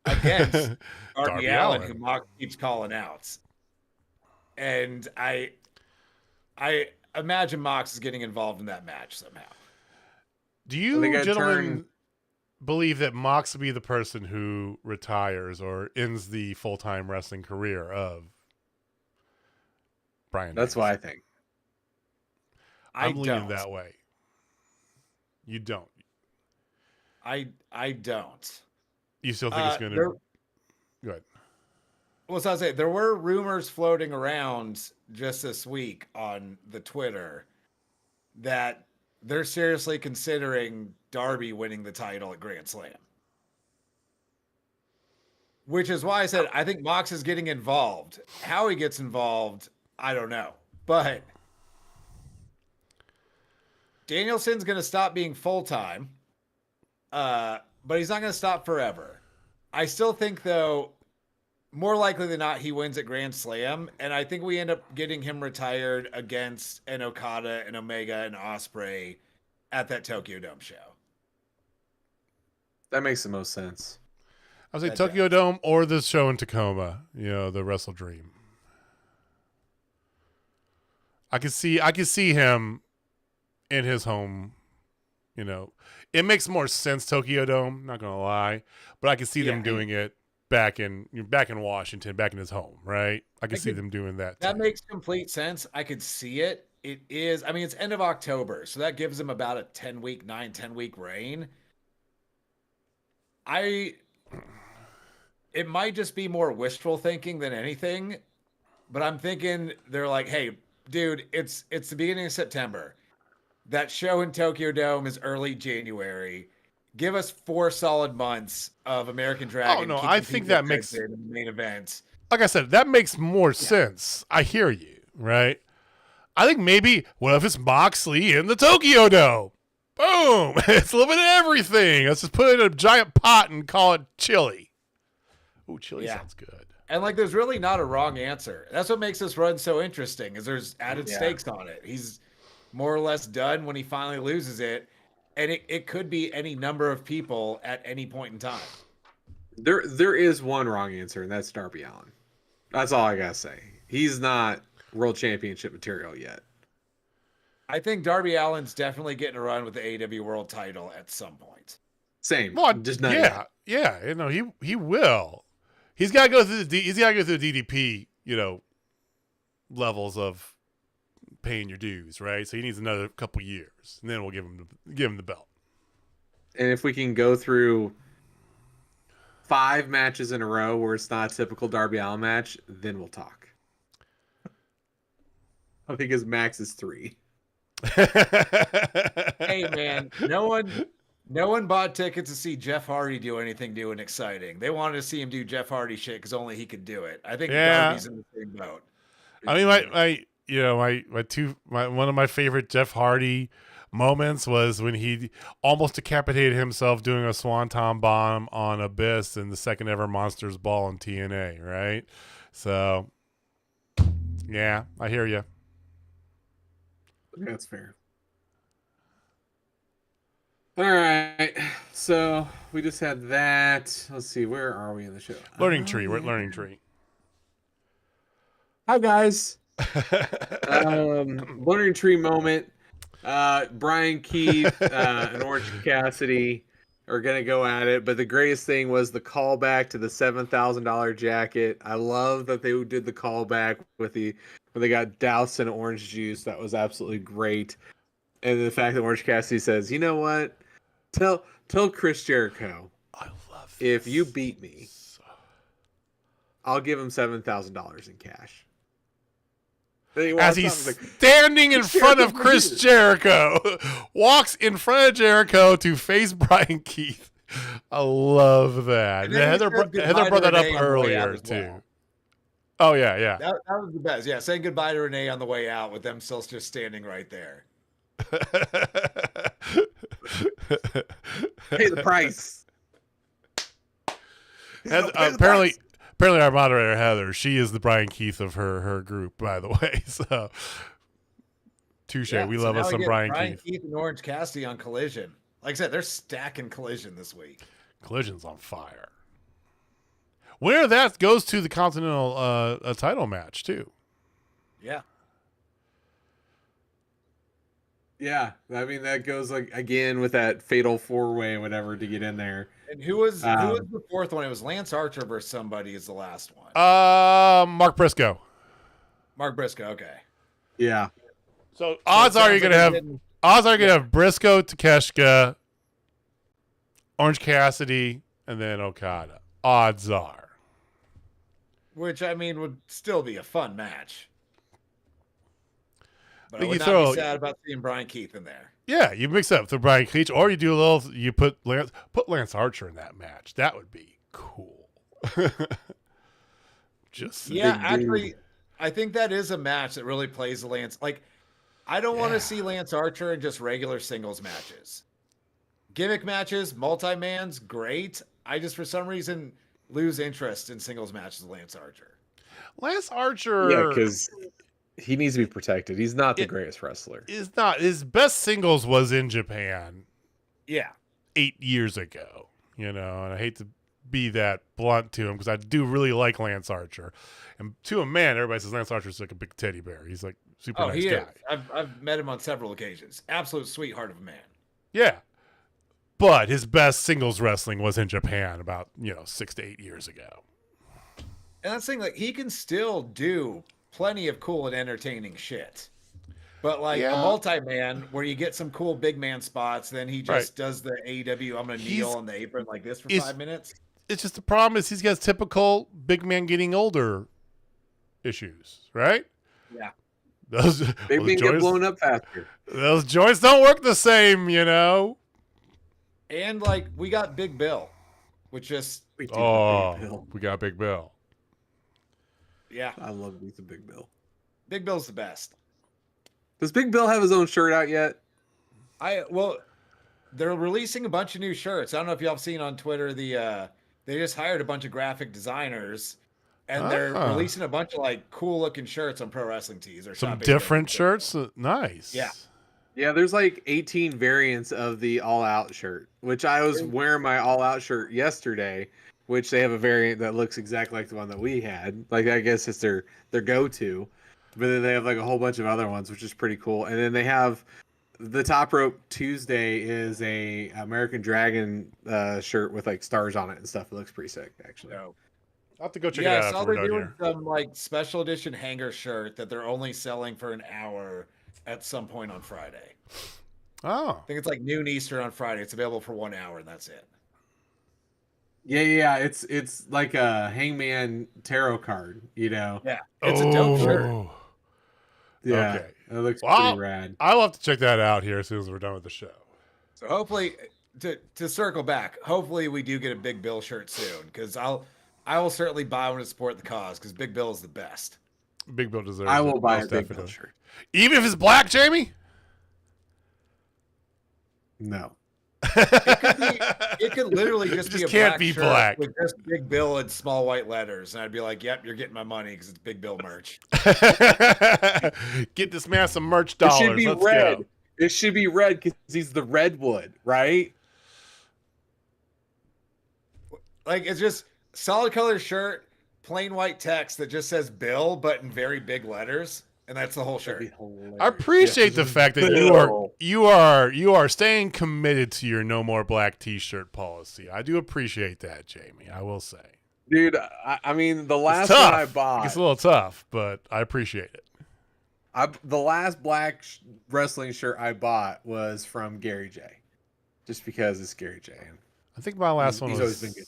against Darby Allin, who Mox keeps calling out. And I imagine Mox is getting involved in that match somehow. Do you gentlemen believe that Mox will be the person who retires or ends the full-time wrestling career of Bryan? That's what I think. I'm leaning that way. You don't. I don't. You still think it's going to... Go ahead. Well, so I was saying, there were rumors floating around just this week on the Twitter that they're seriously considering Darby winning the title at Grand Slam. Which is why I said I think Mox is getting involved. How he gets involved, I don't know. But Danielson's going to stop being full-time, but he's not going to stop forever. I still think, though, more likely than not, he wins at Grand Slam, and I think we end up getting him retired against an Okada and Omega and Ospreay at that Tokyo Dome show. That makes the most sense. I was like Tokyo Dome or this show in Tacoma, the Wrestle Dream. I could see him in his home. It makes more sense Tokyo Dome, not gonna lie, but I could see them doing it back in Washington, back in his home, right? I could see them doing that. That makes complete sense. I could see it. It is, it's end of October, so that gives them about a 10-week reign. It might just be more wishful thinking than anything, but I'm thinking they're like, hey, dude, it's the beginning of September. That show in Tokyo Dome is early January. Give us 4 solid months of American Dragon. Oh no, I think that makes the main event. Like I said, that makes more sense. I hear you, right? I think maybe what if it's Moxley in the Tokyo Dome? Boom! It's a little bit of everything. Let's just put it in a giant pot and call it chili. Ooh, chili sounds good. And there's really not a wrong answer. That's what makes this run so interesting, is there's added stakes on it. He's more or less done when he finally loses it. And it could be any number of people at any point in time. There is one wrong answer, and that's Darby Allin. That's all I gotta say. He's not world championship material yet. I think Darby Allin's definitely getting a run with the AEW world title at some point. Same. Well, just not yet. Yeah. He will. He's got to go through the DDP, levels of paying your dues, right? So he needs another couple years, and then we'll give him the belt. And if we can go through 5 matches in a row where it's not a typical Darby Allin match, then we'll talk. I think his max is 3. Hey man, no one bought tickets to see Jeff Hardy do anything new and exciting. They wanted to see him do Jeff Hardy shit because only he could do it. I think Darby's in the same boat. I mean, one of my favorite Jeff Hardy moments was when he almost decapitated himself doing a swanton bomb on Abyss in the second ever Monsters Ball in TNA, right? So, yeah, I hear you. That's fair. All right, so we just had that. Let's see, where are we in the show? Learning Tree. We're at Learning Tree. Hi guys. Learning Tree moment. Brian Keith and Orange Cassidy are gonna go at it, but the greatest thing was the callback to the $7,000 jacket. I love that they did the callback with when they got doused in orange juice. That was absolutely great. And the fact that Orange Cassidy says, "You know what? Tell Chris Jericho, I love this. If you beat me, I'll give him $7,000 in cash." As he's standing in front of Chris Jericho, walks in front of Jericho to face Brian Keith. I love that. Heather brought that up earlier too. Oh yeah. That was the best. Yeah, saying goodbye to Renee on the way out with them still just standing right there. Pay the price. Apparently our moderator Heather, she is the Brian Keith of her group, by the way. So touche. We love us some Brian Keith and Orange Cassidy on Collision. Like I said, they're stacking Collision this week. Collision's on fire. Winner of that goes to the Continental title match too. Yeah. Yeah, I mean that goes like again with that fatal 4-way or whatever to get in there. And who was the fourth one? It was Lance Archer versus somebody is the last one. Mark Briscoe. Mark Briscoe, okay. Yeah. So odds are you're gonna have Briscoe, Takeshita, Orange Cassidy, and then Okada. Odds are. Which I mean would still be a fun match. But I would not be sad about seeing Brian Keith in there. Yeah, you mix up the Brian Keith, or you put Lance Archer in that match. That would be cool. Actually, I think that is a match that really plays the Lance. Like, I don't want to see Lance Archer in just regular singles matches. Gimmick matches, multi-mans, great. I just for some reason lose interest in singles matches with Lance Archer. Lance Archer, yeah, because he needs to be protected. He's not the greatest wrestler. Is not. His best singles was in Japan. Yeah. 8 years ago, and I hate to be that blunt to him because I do really like Lance Archer. And to a man, everybody says Lance Archer's like a big teddy bear. He's like super nice guy. Is. I've met him on several occasions. Absolute sweetheart of a man. Yeah. But his best singles wrestling was in Japan about, 6 to 8 years ago. And that's the thing, like, he can still do plenty of cool and entertaining shit. But like a multi-man where you get some cool big man spots, then he just does the AEW, I'm going to kneel on the apron like this for 5 minutes. It's just the problem is he's got typical big man getting older issues, right? Yeah. Those big men get blown up faster. Those joints don't work the same, And like we got Big Bill, which just we got Big Bill. Yeah, I love me some Big Bill. Big Bill's the best. Does Big Bill have his own shirt out yet? They're releasing a bunch of new shirts. I don't know if y'all have seen on Twitter they just hired a bunch of graphic designers and they're releasing a bunch of like cool looking shirts on Pro Wrestling Tees or some different shirts. Nice. Yeah. Yeah, there's like 18 variants of the All Out shirt, which I was wearing my All Out shirt yesterday, which they have a variant that looks exactly like the one that we had. Like, I guess it's their go-to. But then they have like a whole bunch of other ones, which is pretty cool. And then they have the Top Rope Tuesday is a American Dragon shirt with like stars on it and stuff. It looks pretty sick, actually. I'll have to go check it Yeah, out I saw after we're they're done doing here. some like special edition hanger shirt that they're only selling for an hour at some point on Friday. Oh. I think it's like noon Eastern on Friday. It's available for 1 hour, and that's it. Yeah. It's like a Hangman tarot card, you know. Yeah, it's a dope shirt. Oh. Yeah, Okay. it looks Well, pretty rad. I'll have to check that out here as soon as we're done with the show. So hopefully, to circle back, hopefully we do get a Big Bill shirt soon because I will certainly buy one to support the cause because Big Bill is the best. Big Bill deserves I will it, buy a most Big Bill definitely. shirt. Even if it's black, Jamie? No. It could literally just be a can't black be shirt black. with just Big Bill in small white letters, and I'd be like, "Yep, you're getting my money because it's Big Bill merch." Get this man some merch It dollars. should be Let's red. go. It should be red because he's the redwood, right? Like it's just solid color shirt, plain white text that just says Bill, but in very big letters, and that's the whole shirt. I appreciate the fact that you are staying committed to your no more black t-shirt policy. I do appreciate that, Jamie. I will say. Dude, I mean, the It's last tough. one I bought, It's a little tough, but I appreciate it. the last black wrestling shirt I bought was from Gary J. Just because it's Gary J. I think my last one He's was always been good.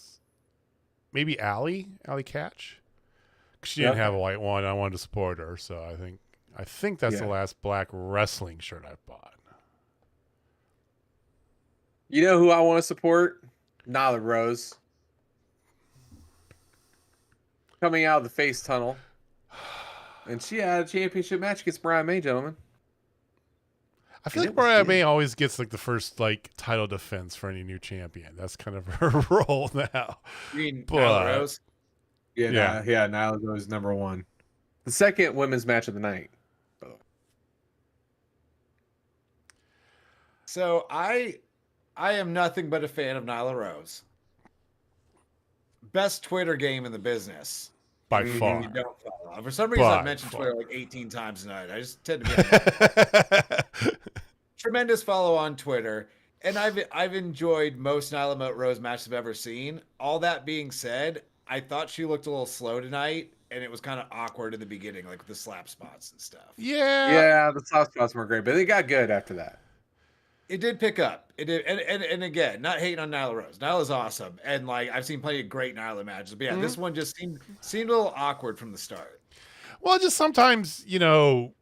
maybe Allie Catch. 'Cause she didn't have a white one. I wanted to support her, so I think that's the last black wrestling shirt I bought. You know who I want to support? Nyla Rose. Coming out of the face tunnel. And she had a championship match against Brian May, gentlemen. I feel like Mariah May always gets like the first like title defense for any new champion. That's kind of her role now. You mean But- Nyla Rose? Yeah, Nyla Rose number one. The second women's match of the night. By the way. So I am nothing but a fan of Nyla Rose. Best Twitter game in the business. By You far. don't follow. For some reason, By I've mentioned far. Twitter like 18 times tonight. I just tend to be tremendous follow on Twitter, and I've enjoyed most Nyla Rose matches I've ever seen. All that being said, I thought she looked a little slow tonight, and it was kind of awkward in the beginning, like with the slap spots and stuff. Yeah, the soft spots weren't great, but they got good after that. It did pick up. It did, and again, not hating on Nyla Rose. Nyla's awesome, and like I've seen plenty of great Nyla matches. But yeah, this one just seemed a little awkward from the start. Well, just sometimes, you know,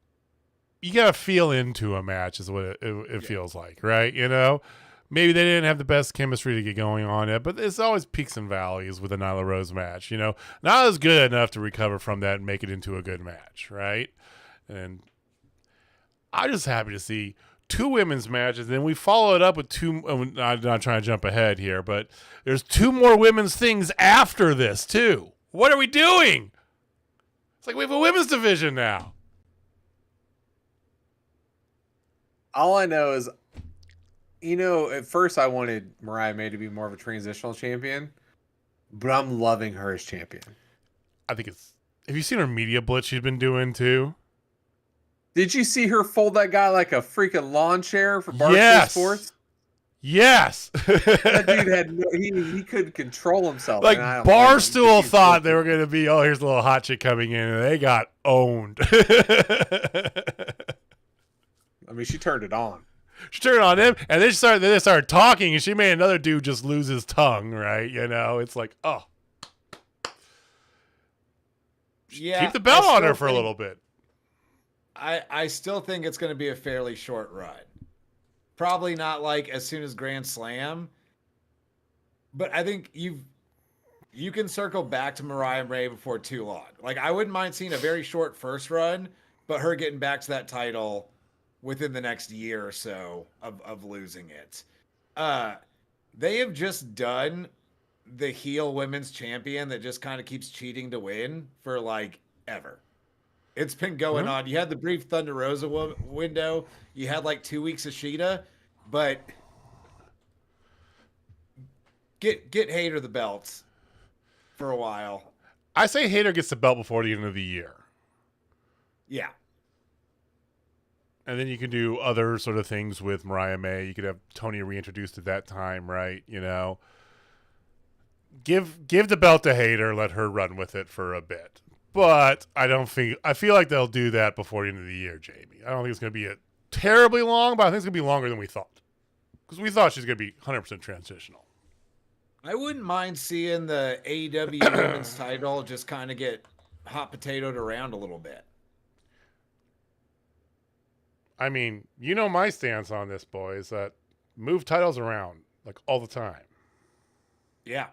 you gotta feel into a match is what it feels like, right? You know, maybe they didn't have the best chemistry to get going on it, but there's always peaks and valleys with a Nyla Rose match. You know, Nyla's good enough to recover from that and make it into a good match, right? And I'm just happy to see two women's matches, and then we follow it up with two. I'm not trying to jump ahead here, but there's two more women's things after this too. What are we doing? It's like we have a women's division now. All I know is, you know, at first I wanted Mariah May to be more of a transitional champion, but I'm loving her as champion. I think it's. Have you seen her media blitz she's been doing too? Did you see her fold that guy like a freaking lawn chair for Barstool Yes. Sports? Yes. That dude had he couldn't control himself. Like and I don't blame him. Barstool He's thought they were going to be, oh, here's a little hot chick coming in, and they got owned. I mean, she turned it on. She turned on him, and then they started talking, and she made another dude just lose his tongue, right? You know, it's like, oh. Yeah, Keep the belt I on her still for a think- little bit. I still think it's going to be a fairly short run. Probably not like as soon as Grand Slam, but I think you can circle back to Mariah May before too long. Like I wouldn't mind seeing a very short first run, but her getting back to that title within the next year or so of losing it. They have just done the heel women's champion that just kind of keeps cheating to win for like ever. It's been going on. You had the brief Thunder Rosa window. You had like 2 weeks of Sheeta, but get Hayter the belts for a while. I say Hayter gets the belt before the end of the year. Yeah. And then you can do other sort of things with Mariah May. You could have Tony reintroduced at that time, right? You know, give the belt to Hayter, let her run with it for a bit. But I feel like they'll do that before the end of the year, Jamie. I don't think it's going to be a terribly long, but I think it's going to be longer than we thought. Because we thought she's going to be 100% transitional. I wouldn't mind seeing the AEW women's title just kind of get hot potatoed around a little bit. I mean, you know my stance on this, boys, that move titles around like all the time. Yeah.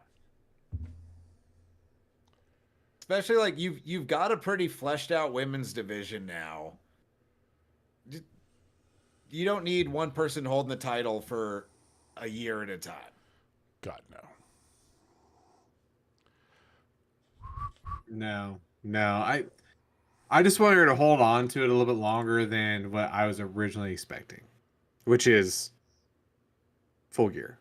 Especially like you've got a pretty fleshed out women's division now. You don't need one person holding the title for a year at a time. God, no. No. I just want her to hold on to it a little bit longer than what I was originally expecting, which is Full Gear.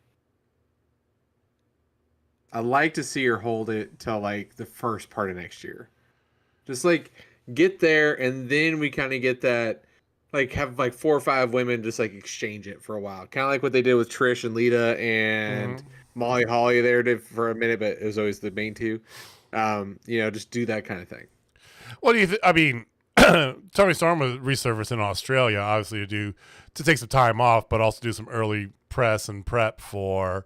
I'd like to see her hold it till like the first part of next year. Just like get there, and then we kind of get that, like have like 4 or 5 women just like exchange it for a while. Kind of like what they did with Trish and Lita and Molly Holly there did for a minute, but it was always the main two. Just do that kind of thing. What do you I mean, Tony Storm was resurfaced in Australia, obviously to take some time off, but also do some early press and prep for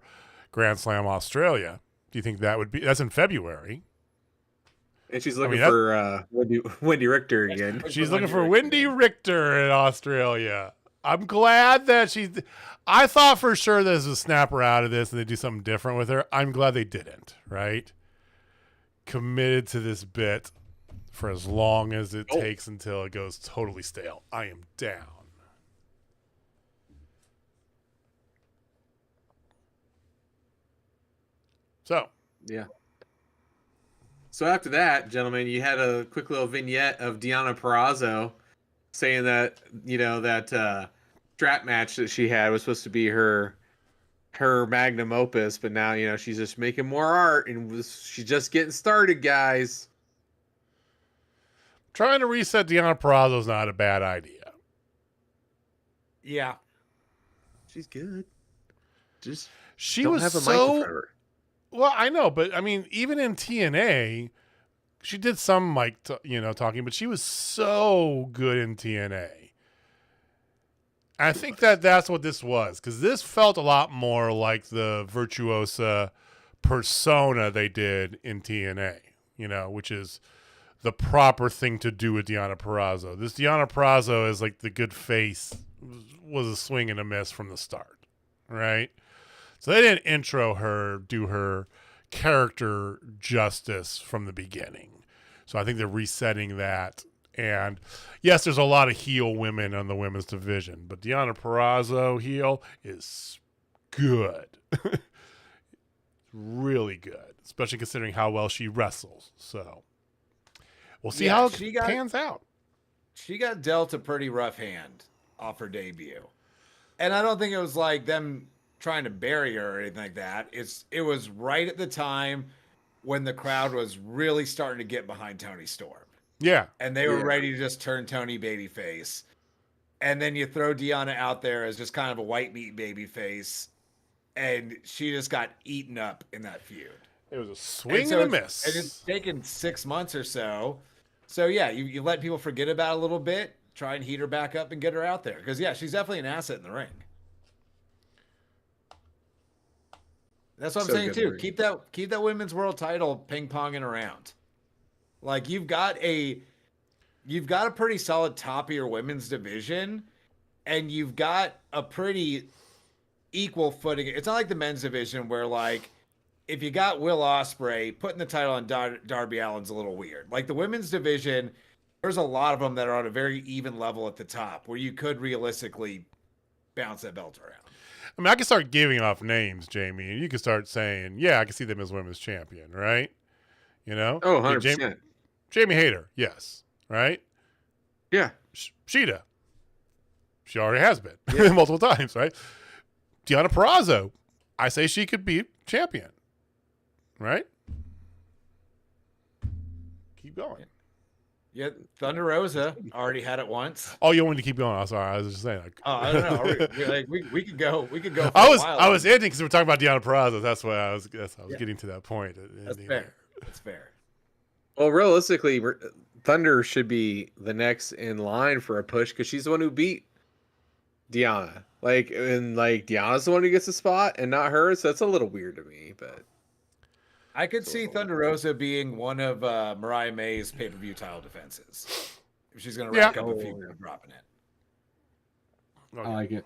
Grand Slam Australia. Do you think that's in February? And she's looking for Wendy Richter again. She's looking for Wendy Richter in Australia. I'm glad that I thought for sure this would snap her out of this and they do something different with her. I'm glad they didn't, right? Committed to this bit for as long as it takes until it goes totally stale. I am down. So, yeah. So after that, gentlemen, you had a quick little vignette of Deonna Purrazzo saying that, that strap match that she had was supposed to be her magnum opus, but now, she's just making more art and she's just getting started, guys. Trying to reset Deonna Purrazzo is not a bad idea. Yeah. She's good. Just she don't was have a mic in front of her. Well, I know, but I mean, even in TNA, she did some mic, talking, but she was so good in TNA. I think that's what this was, because this felt a lot more like the Virtuosa persona they did in TNA, which is the proper thing to do with Deonna Purrazzo. This Deonna Purrazzo is like the good face, was a swing and a miss from the start, right? So they didn't do her character justice from the beginning. So I think they're resetting that. And yes, there's a lot of heel women on the women's division, but Deonna Purrazzo heel is good. Really good, especially considering how well she wrestles. So we'll see how it pans out. She got dealt a pretty rough hand off her debut. And I don't think it was like them trying to bury her or anything like that. It was right at the time when the crowd was really starting to get behind Tony Storm. Yeah. And they were ready to just turn Tony babyface. And then you throw Deonna out there as just kind of a white meat babyface, and she just got eaten up in that feud. It was a swing and a miss. And it's taken 6 months or so. So yeah, you let people forget about it a little bit, try and heat her back up and get her out there. Because yeah, she's definitely an asset in the ring. That's what I'm saying too. Keep that women's world title ping-ponging around. Like you've got a pretty solid top of your women's division, and you've got a pretty equal footing. It's not like the men's division where like if you got Will Ospreay, putting the title on Darby Allin's a little weird. Like the women's division, there's a lot of them that are on a very even level at the top where you could realistically bounce that belt around. I mean, I can start giving off names, Jamie, and you can start saying, yeah, I can see them as women's champion, right? Oh, 100%. Jamie Hayter, yes, right? Yeah. Sheeta. She already has been multiple times, right? Deonna Purrazzo, I say she could be champion, right? Keep going. Yeah, Thunder Rosa already had it once. Oh, you wanted to keep going? I'm sorry. I was just saying. Like, Oh, I don't know. We could go. We could go. For I a was while. I was ending because we were talking about Deanna Purrazzo. That's why I was getting to that point. That's fair. That's fair. Well, realistically, Thunder should be the next in line for a push because she's the one who beat Deanna. Deanna's the one who gets the spot and not her, so that's a little weird to me. But I could see Thunder Rosa being one of Mariah May's pay-per-view title defenses. If she's going to rack up a few and dropping it. I like it.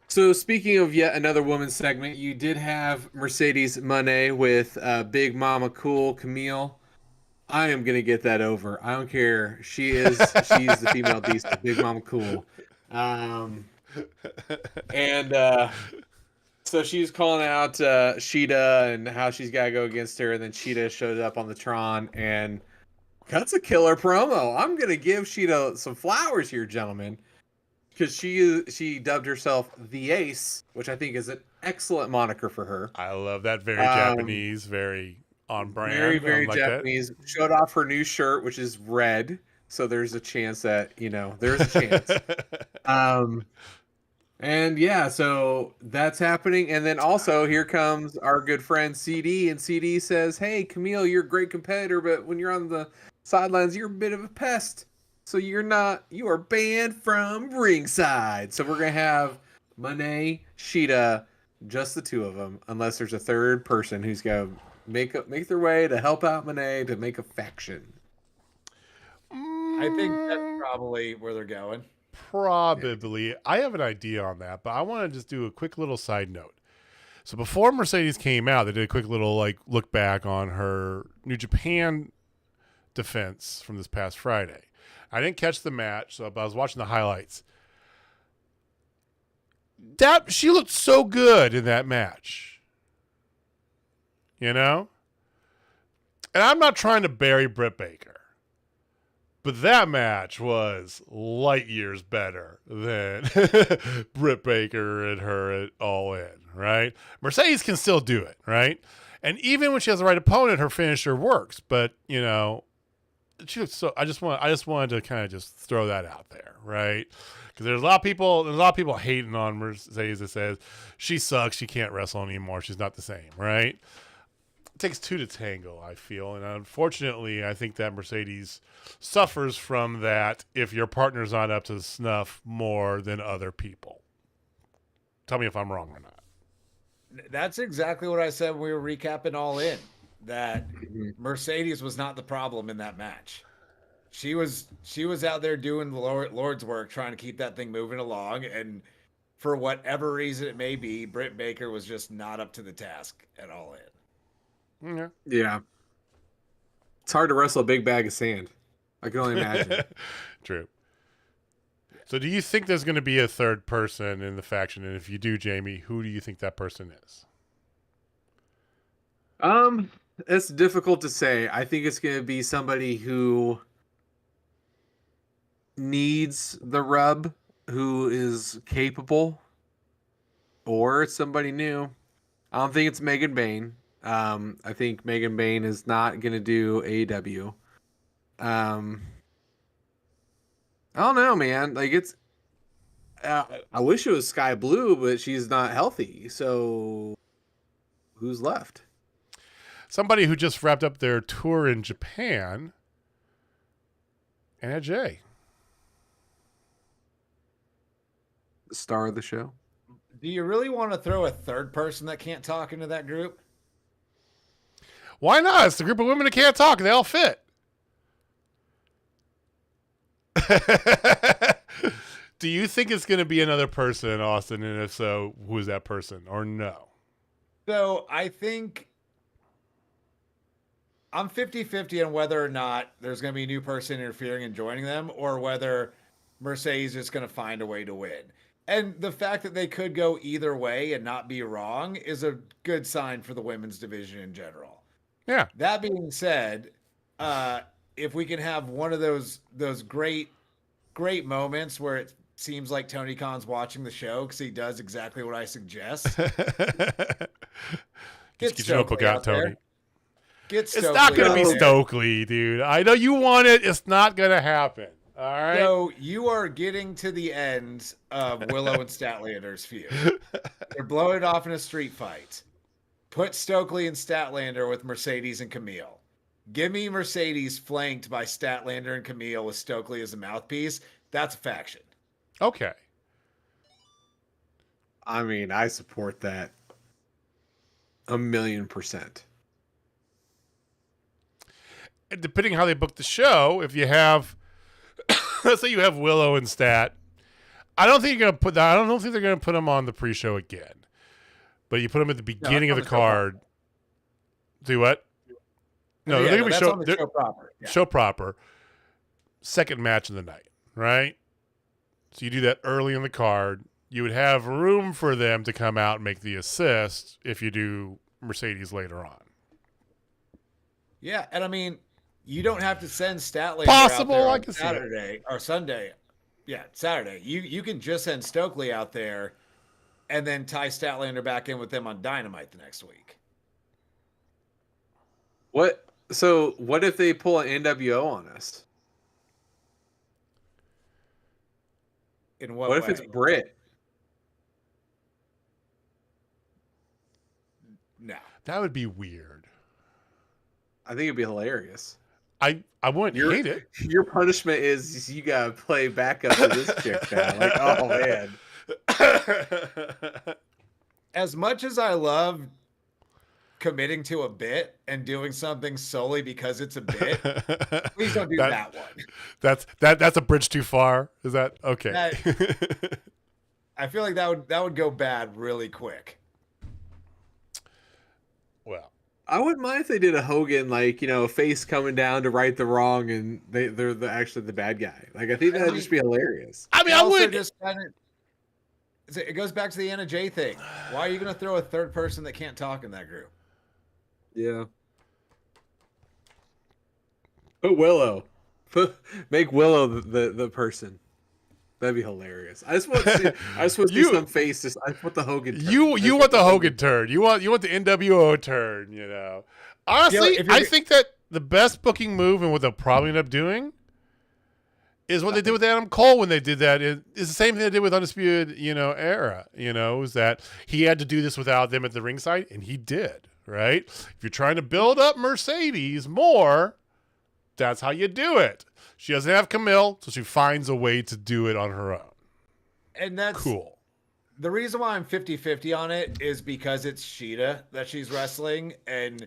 So speaking of yet another women's segment, you did have Mercedes Moné with Big Mama Cool Camille. I am gonna get that over. I don't care. She's the female beast, Big Mama Cool. So she's calling out Sheeta and how she's got to go against her, and then Sheeta shows up on the Tron and cuts a killer promo. I'm gonna give Sheeta some flowers here, gentlemen, because she dubbed herself the Ace, which I think is an excellent moniker for her. I love that. Very Japanese, very on brand. Very, very like Japanese. That. Showed off her new shirt, which is red. So there's a chance that, there's a chance. And yeah, so that's happening. And then also here comes our good friend CD, and CD says, "Hey, Camille, you're a great competitor, but when you're on the sidelines, you're a bit of a pest. So you are banned from ringside." So we're going to have Moné, Sheeta, just the two of them, unless there's a third person who's going to make their way to help out Moné to make a faction. I think that's probably where they're going. Probably. I have an idea on that, but I want to just do a quick little side note. So before Mercedes came out, they did a quick little look back on her New Japan defense from this past Friday. I didn't catch the match, but I was watching the highlights. She looked so good in that match. And I'm not trying to bury Britt Baker. But that match was light years better than Britt Baker and her at All In, right? Mercedes can still do it, right? And even when she has the right opponent, her finisher works. But, she looks so. I just wanted to kind of just throw that out there, right? Because there's a lot of people hating on Mercedes that says she sucks, she can't wrestle anymore, she's not the same, right? Takes two to tango, I feel, and unfortunately I think that Mercedes suffers from that if your partner's not up to snuff more than other people. Tell me if I'm wrong or not. That's exactly what I said when we were recapping All In, that Mercedes was not the problem in that match. She was out there doing the Lord's work, trying to keep that thing moving along, and for whatever reason it may be, Britt Baker was just not up to the task at All In. Yeah. It's hard to wrestle a big bag of sand. I can only imagine. True. So do you think there's going to be a third person in the faction? And if you do, Jamie, who do you think that person is? It's difficult to say. I think it's going to be somebody who needs the rub, who is capable, or it's somebody new. I don't think it's Megan Bayne. I think Megan Bayne is not going to do AEW. I don't know, man. I wish it was Sky Blue, but she's not healthy. So who's left? Somebody who just wrapped up their tour in Japan. Anna Jay. The star of the show. Do you really want to throw a third person that can't talk into that group? Why not? It's the group of women that can't talk. They all fit. Do you think it's going to be another person, Austin? And if so, who is that person? Or no? So I think I'm 50-50 on whether or not there's going to be a new person interfering and joining them, or whether Mercedes is going to find a way to win. And the fact that they could go either way and not be wrong is a good sign for the women's division in general. Yeah. That being said, if we can have one of those great moments where it seems like Tony Khan's watching the show because he does exactly what I suggest. Get your notebook out, Tony. Get Stokely. It's not going to be out there. Stokely, dude. I know you want it. It's not going to happen. All right. So you are getting to the end of Willow and Statlander's feud. They're blowing it off in a street fight. Put Stokely and Statlander with Mercedes and Camille. Give me Mercedes flanked by Statlander and Camille with Stokely as a mouthpiece. That's a faction. Okay. I mean, I support that 1,000,000%. And depending how they book the show, if you have, let's say you have Willow and Stat, I don't think you're gonna put that. I don't think they're gonna put them on the pre-show again. But you put them at the beginning of the card. Do what? No, they're gonna be show proper. Yeah. Show proper. Second match of the night, right? So you do that early in the card. You would have room for them to come out and make the assist if you do Mercedes later on. Yeah, and I mean, you don't have to send Statlander Possible, out there like on Saturday or Sunday. Yeah, Saturday. You can just send Stokely out there and then tie Statlander back in with them on Dynamite the next week. What if they pull an NWO on us? In what What way? if it's Britt? No. That would be weird. I think it'd be hilarious. I wouldn't hate it. Your punishment is you gotta play backup to this chick now. Like, oh man. As much as I love committing to a bit and doing something solely because it's a bit, please don't do that one. That's a bridge too far. Is that okay? I feel like that would go bad really quick. Well, I wouldn't mind if they did a Hogan, like, a face coming down to right the wrong, and they're actually the bad guy. Like, I think that'd just be hilarious. I mean, I would. It goes back to the Anna Jay thing. Why are you going to throw a third person that can't talk in that group? Yeah. Put Willow. Make Willow the person. That'd be hilarious. I just want to see some face. I want the Hogan turn. You want the Hogan turn. You want the NWO turn, Honestly, I think that the best booking move and what they'll probably end up doing is what they did with Adam Cole when they did that. It's the same thing they did with Undisputed, Era. Is that he had to do this without them at the ringside, and he did, right? If you're trying to build up Mercedes more, that's how you do it. She doesn't have Camille, so she finds a way to do it on her own. And that's cool. The reason why I'm 50-50 on it is because it's Sheeta that she's wrestling, and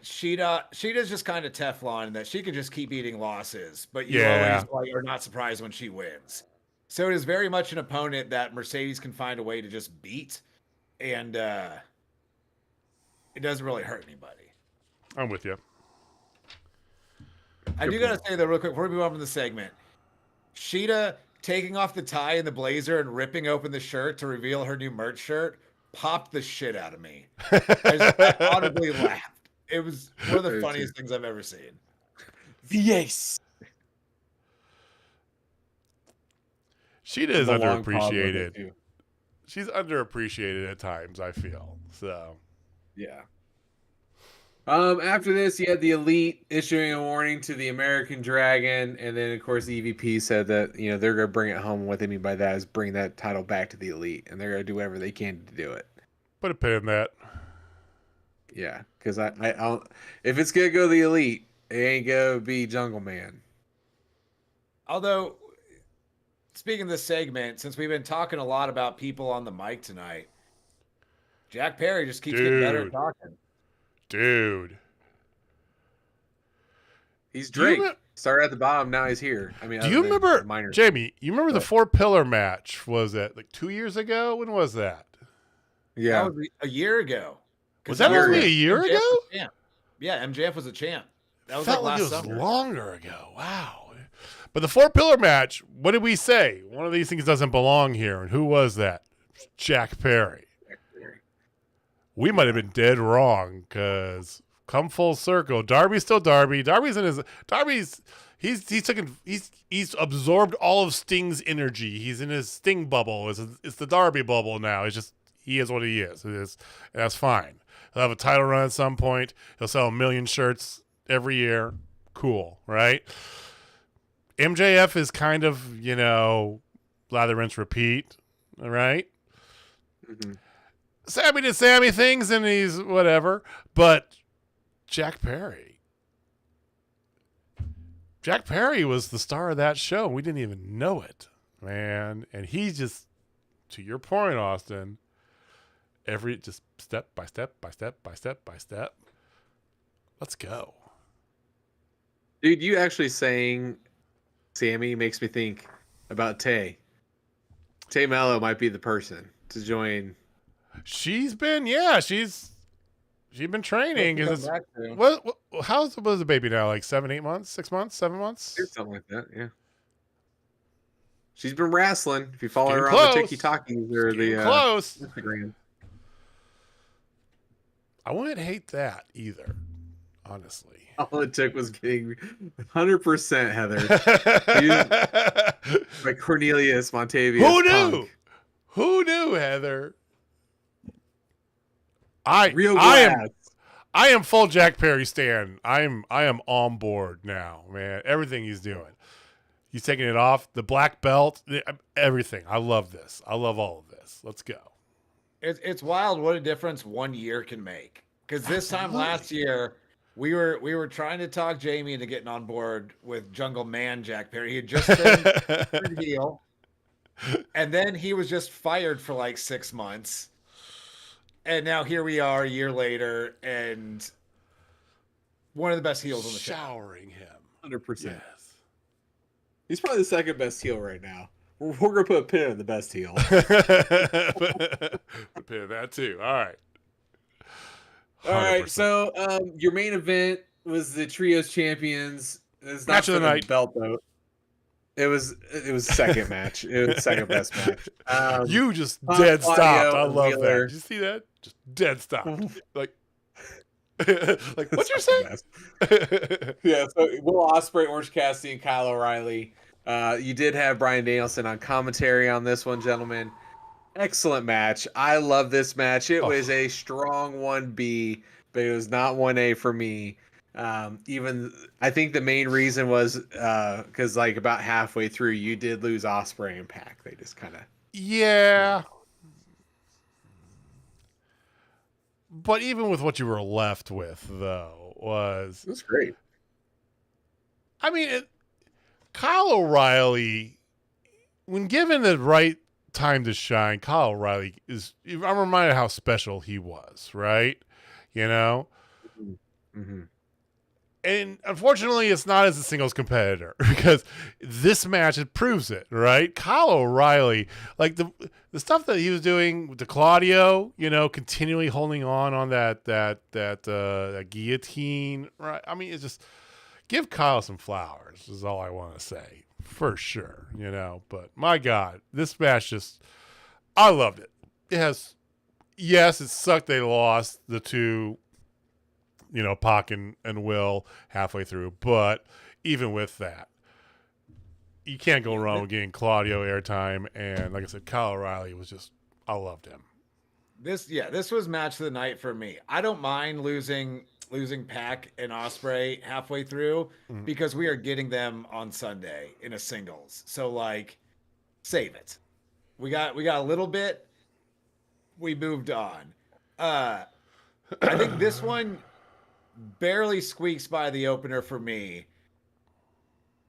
Sheeta's just kind of Teflon in that she can just keep eating losses, but you always are not surprised when she wins. So it is very much an opponent that Mercedes can find a way to just beat, and it doesn't really hurt anybody. I'm with you. I do gotta say though, real quick, before we move on from the segment, Sheeta taking off the tie and the blazer and ripping open the shirt to reveal her new merch shirt popped the shit out of me. I audibly laughed. It was one of the funniest things I've ever seen. Yes. Sheeta is underappreciated. She's underappreciated at times, I feel. So, yeah. After this, you had the Elite issuing a warning to the American Dragon, and then of course the EVP said that they're gonna bring it home. What they mean by that is bring that title back to the Elite, and they're gonna do whatever they can to do it. Put a pin in that. Yeah, because I don't. If it's gonna go the Elite, it ain't gonna be Jungle Man. Although, speaking of this segment, since we've been talking a lot about people on the mic tonight, Jack Perry just keeps getting better at talking. Dude. He's Drake. Started at the bottom, now he's here. I mean, do you remember, Jamie, you remember the 4-pillar match? Was that like 2 years ago? When was that? Yeah. That was a year ago. Was that only a year ago? Yeah, MJF was a champ. That was felt like last it was summer. Longer ago. Wow. But the 4-pillar match, what did we say? One of these things doesn't belong here. And who was that? Jack Perry. We might have been dead wrong because come full circle, Darby's still Darby. He's absorbed all of Sting's energy. He's in his Sting bubble. It's the Darby bubble now. It's just he is what he is. It is, and that's fine. He'll have a title run at some point. He'll sell 1 million shirts every year. Cool, right? MJF is kind of, lather, rinse, repeat, all right? Mm-hmm. Sammy did Sammy things and he's whatever. But Jack Perry was the star of that show. We didn't even know it, man. And he just, to your point, Austin, just step by step by step by step by step. Let's go. Dude, you actually saying Sammy makes me think about Tay. Tay Mello might be the person to join. She's been training. What was the baby now? Like 7, 8 months, 6 months, 7 months? Something like that, yeah. She's been wrestling. If you follow her close. on the TikToks or the close. Instagram. I wouldn't hate that either, honestly. All it took was getting 100% Heather. By Cornelius Montavious. Who knew? Punk. Who knew, Heather? I am full Jack Perry stan. I am on board now, man. Everything he's doing. He's taking it off. The black belt, everything. I love this. I love all of this. Let's go. It's wild what a difference 1 year can make. Because this time last year, we were trying to talk Jamie into getting on board with Jungle Man Jack Perry. He had just been heel, and then he was just fired for like 6 months. And now here we are a year later, and one of the best heels on the show. Showering him. 100%. Yes. He's probably the second best heel right now. We're going to put a pin in the best heel. Put a pin in that too. All right. 100%. All right. So your main event was the Trios Champions. It's not Match of the night. Belt though. It was second match. It was second best match. You just dead stopped. I love Wheeler. that. Did you see that? Just dead stopped. Like what'd you say? Yeah. So Will Ospreay, Orange Cassidy, and Kyle O'Reilly. You did have Bryan Danielson on commentary on this one, gentlemen. Excellent match. I love this match. It was a strong 1B, but it was not 1A for me. Even I think the main reason was because like about halfway through you did lose Ospreay and Pac. They just kind of But even with what you were left with, though, it was great. I mean, Kyle O'Reilly, when given the right time to shine, Kyle O'Reilly I'm reminded how special he was, right? Mm-hmm. And unfortunately, it's not as a singles competitor because this match, it proves it, right? Kyle O'Reilly, like the stuff that he was doing with the Claudio, continually holding on that guillotine, right? I mean, it's just give Kyle some flowers is all I want to say for sure, But my God, this match I loved it. It sucked they lost the two. Pac and Will halfway through. But even with that, you can't go wrong with getting Claudio airtime. And like I said, Kyle O'Reilly was I loved him. This was match of the night for me. I don't mind losing Pac and Ospreay halfway through because we are getting them on Sunday in a singles. So save it. We got a little bit. We moved on. I think this one barely squeaks by the opener for me.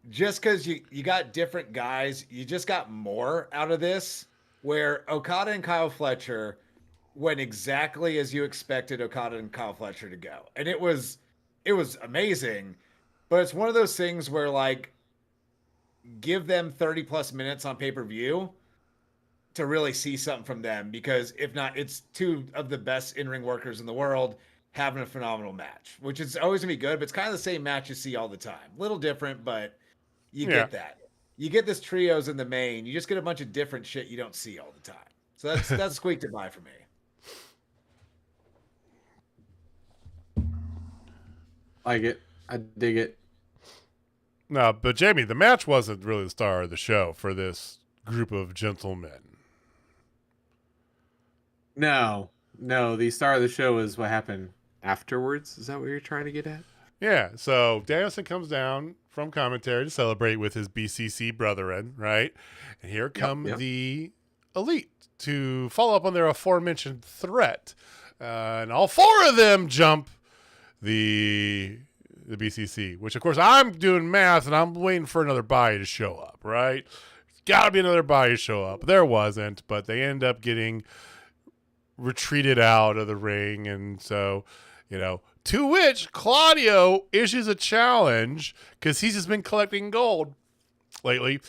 Just because you got different guys, you just got more out of this. Where Okada and Kyle Fletcher went exactly as you expected Okada and Kyle Fletcher to go, and it was amazing. But it's one of those things where give them 30+ minutes on pay-per-view to really see something from them, because if not, it's two of the best in-ring workers in the world having a phenomenal match, which is always gonna be good, but it's kind of the same match you see all the time. Little different, but you get that. You get this trios in the main, you just get a bunch of different shit you don't see all the time. So that's squeaked it by for me. Like it. I dig it. No, but Jamie, the match wasn't really the star of the show for this group of gentlemen. No. No, the star of the show is what happened afterwards. Is that what you're trying to get at? Yeah, so Danielson comes down from commentary to celebrate with his BCC brethren, right? And here come the Elite to follow up on their aforementioned threat. And all four of them jump the BCC, which, of course, I'm doing math, and I'm waiting for another body to show up, right? There's got to be another body to show up. There wasn't, but they end up getting retreated out of the ring, and so, to which Claudio issues a challenge because he's just been collecting gold lately.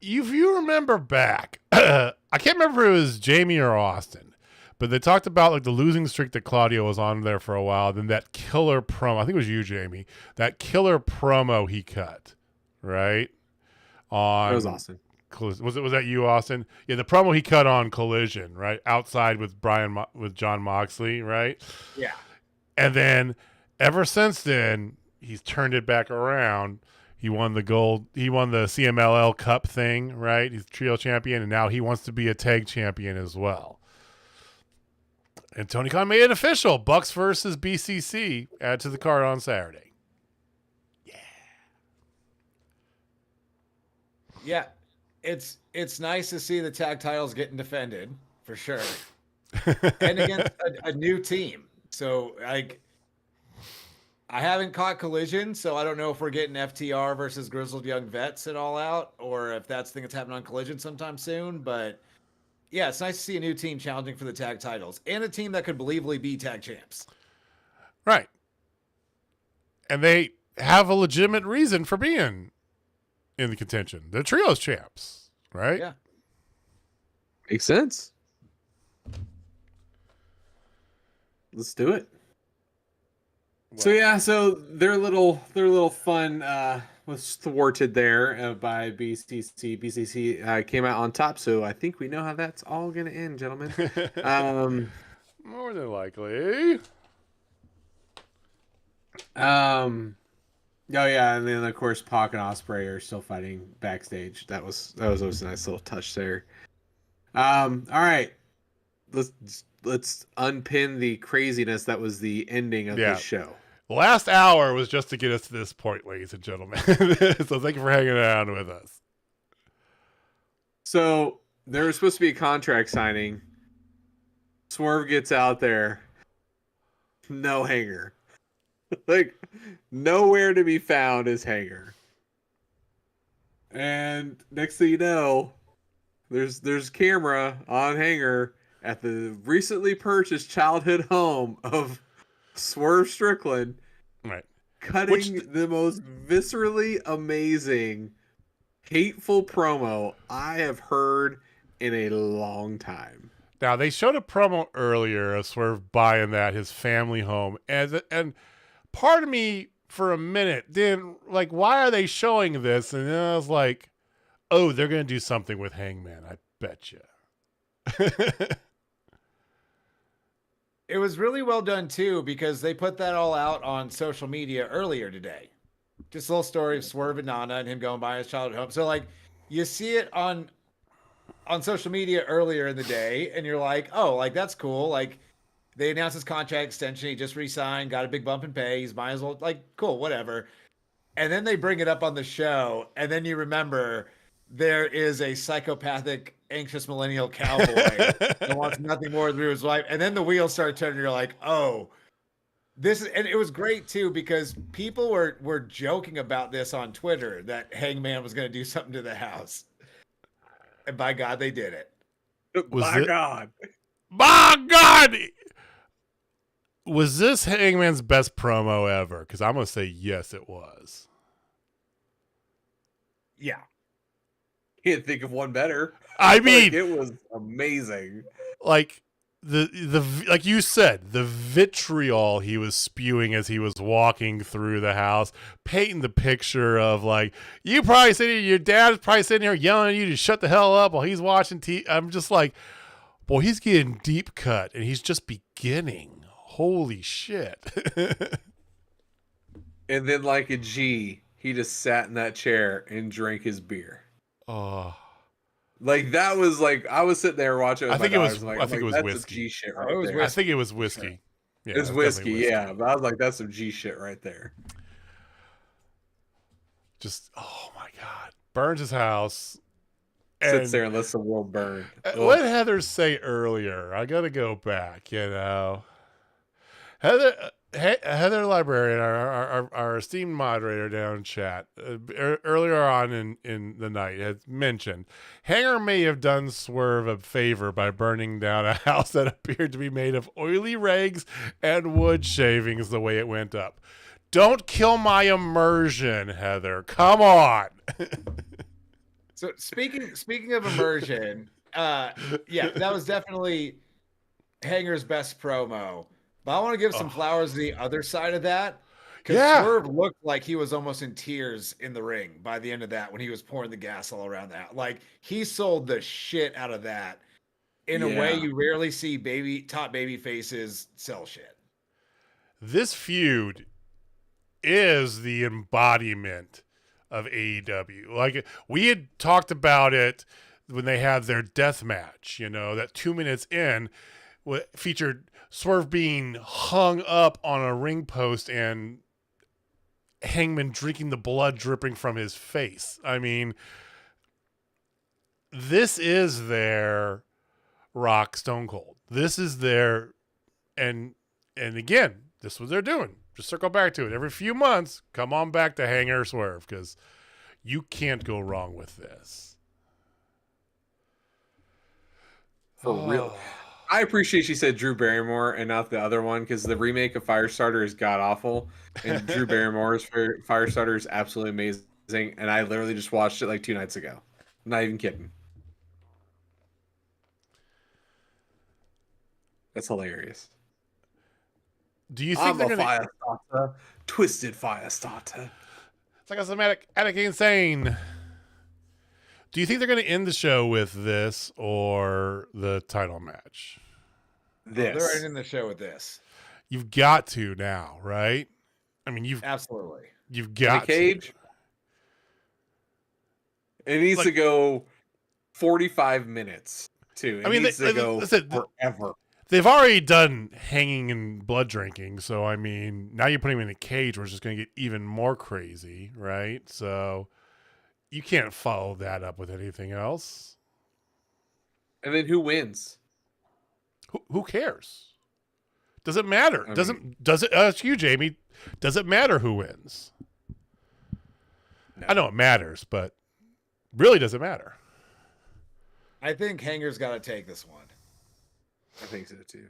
If you remember back, I can't remember if it was Jamie or Austin, but they talked about like the losing streak that Claudio was on there for a while. Then that killer promo, I think it was you, Jamie, that killer promo he cut, right? That was Austin. Was that you, Austin? Yeah, the promo he cut on Collision, right? Outside with with John Moxley, right? Yeah. And then ever since then, he's turned it back around. He won the gold. He won the CMLL Cup thing, right? He's trio champion, and now he wants to be a tag champion as well. And Tony Khan made it official. Bucks versus BCC. Add to the card on Saturday. Yeah. It's nice to see the tag titles getting defended for sure, and against a new team. So like, I haven't caught Collision, so I don't know if we're getting FTR versus Grizzled Young Vets at All Out, or if that's the thing that's happening on Collision sometime soon. But yeah, it's nice to see a new team challenging for the tag titles and a team that could believably be tag champs. Right, and they have a legitimate reason for being in the contention. They're trios champs, right? Yeah. Makes sense. Let's do it. So their little fun was thwarted there by BCC. BCC came out on top, so I think we know how that's all going to end, gentlemen. More than likely. Oh yeah, and then of course Pac and Ospreay are still fighting backstage. That was always a nice little touch there. All right, let's unpin the craziness that was the ending of this show. The last hour was just to get us to this point, ladies and gentlemen. So thank you for hanging around with us. So there was supposed to be a contract signing. Swerve gets out there, no Hanger. Like, nowhere to be found is Hanger. And next thing you know, there's camera on Hanger at the recently purchased childhood home of Swerve Strickland, right? Cutting the most viscerally amazing, hateful promo I have heard in a long time. Now, they showed a promo earlier of Swerve buying his family home, and part of me for a minute didn't like, why are they showing this? And then I was like, oh, they're going to do something with Hangman. I bet you. It was really well done too, because they put that all out on social media earlier today. Just a little story of Swerve and Nana and him going by his childhood home. So like, you see it on social media earlier in the day, and you're like, oh, like that's cool. Like, they announced his contract extension. He just re-signed, got a big bump in pay. He's might as well, like, cool, whatever. And then they bring it up on the show, and then you remember there is a psychopathic, anxious millennial cowboy that wants nothing more than his life. And then the wheels start turning. You're like, oh, this is, and it was great too, because people were joking about this on Twitter that Hangman was going to do something to the house. And by God, they did it. God. By God. Was this Hangman's best promo ever? Because I'm going to say yes, it was. Yeah. Can't think of one better. I mean, like, it was amazing. Like the like you said, the vitriol he was spewing as he was walking through the house, painting the picture of like, you probably sitting here, your dad's probably sitting here yelling at you to shut the hell up while he's watching TV. I'm just like, boy, he's getting deep cut, and he's just beginning. Holy shit. And then like a G, he just sat in that chair and drank his beer. Oh. Like that was like I was sitting there watching. With I think my it was. daughters, like, I think it was that's whiskey. some G shit Oh, right it was there. I think it was whiskey. Yeah, It was whiskey, yeah. But I was like, that's some G shit right there. Just oh my god, burns his house. Sits there and lets the world burn. What did Heather say earlier? I gotta go back. Heather Librarian, our esteemed moderator down in chat, earlier on in the night, had mentioned Hanger may have done Swerve a favor by burning down a house that appeared to be made of oily rags and wood shavings the way it went up. Don't kill my immersion, Heather. Come on. So speaking of immersion, yeah, that was definitely Hanger's best promo. But I want to give some flowers to the other side of that. Because Swerve looked like he was almost in tears in the ring by the end of that when he was pouring the gas all around that. Like he sold the shit out of that in a way you rarely see top baby faces sell shit. This feud is the embodiment of AEW. Like we had talked about it when they had their death match, that 2 minutes in featured Swerve being hung up on a ring post and Hangman drinking the blood dripping from his face. I mean, this is their Rock Stone Cold. This is their, and again, this is what they're doing. Just circle back to it. Every few months, come on back to Hanger Swerve because you can't go wrong with this. For real. I appreciate she said Drew Barrymore and not the other one because the remake of Firestarter is god awful, and Drew Barrymore's Firestarter is absolutely amazing. And I literally just watched it like 2 nights ago. I'm not even kidding. That's hilarious. Do you think they're gonna Firestarter, twisted Firestarter? It's like a somatic attic insane. Do you think they're going to end the show with this or the title match? This. They're ending the show with this. You've got to now, right? I mean, absolutely. You've got the cage. To. It needs to go 45 minutes too. It needs to go forever. They've already done hanging and blood drinking, so I mean, now you're putting him in a cage, where it's just going to get even more crazy, right? So you can't follow that up with anything else. And then who wins? Who cares? Does it matter? Does it? Ask you, Jamie. Does it matter who wins? No. I know it matters, but really, does it matter? I think Hanger's got to take this one. I think so too.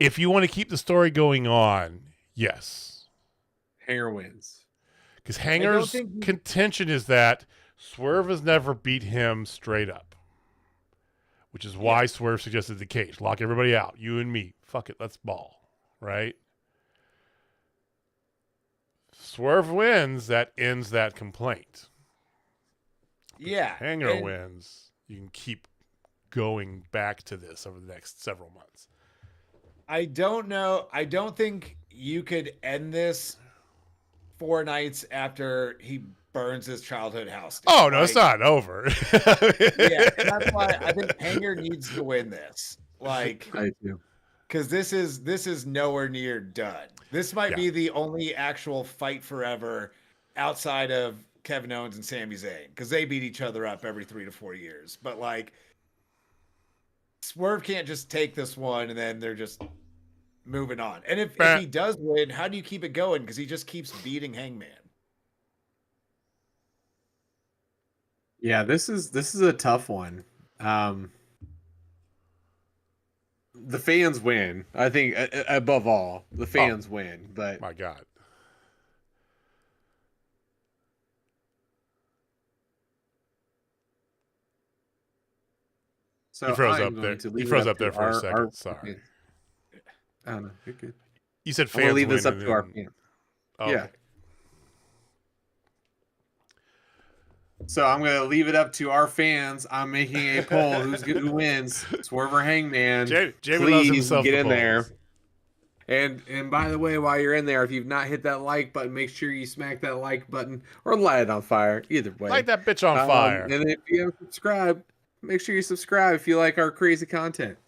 If you want to keep the story going on, yes, Hanger wins. Because Hanger's contention is that Swerve has never beat him straight up, which is why Swerve suggested the cage. Lock everybody out. You and me. Fuck it. Let's ball. Right? Swerve wins. That ends that complaint. Yeah. Hanger wins. You can keep going back to this over the next several months. I don't know. I don't think you could end this 4 nights after he burns his childhood house down. Oh, no, it's not over. Yeah, that's why I think Hanger needs to win this. Like, I do. Because this is nowhere near done. This might be the only actual fight forever outside of Kevin Owens and Sami Zayn, because they beat each other up every 3 to 4 years. But like, Swerve can't just take this one and then they're just moving on. And if he does win, how do you keep it going? Because he just keeps beating Hangman. Yeah, this is a tough one. The fans win. I think above all, the fans win. But my God. So he froze up there. He froze up there for a second. Sorry. I don't know. You're good. You said fans. We'll leave this up to our fans. Oh, yeah. Okay. So I'm gonna leave it up to our fans. I'm making a poll. Who wins? Swerve or Hangman? Jamie please loves himself get in there. And by the way, while you're in there, if you've not hit that like button, make sure you smack that like button or light it on fire. Either way, Light that bitch on fire. And if you haven't subscribed, make sure you subscribe if you like our crazy content.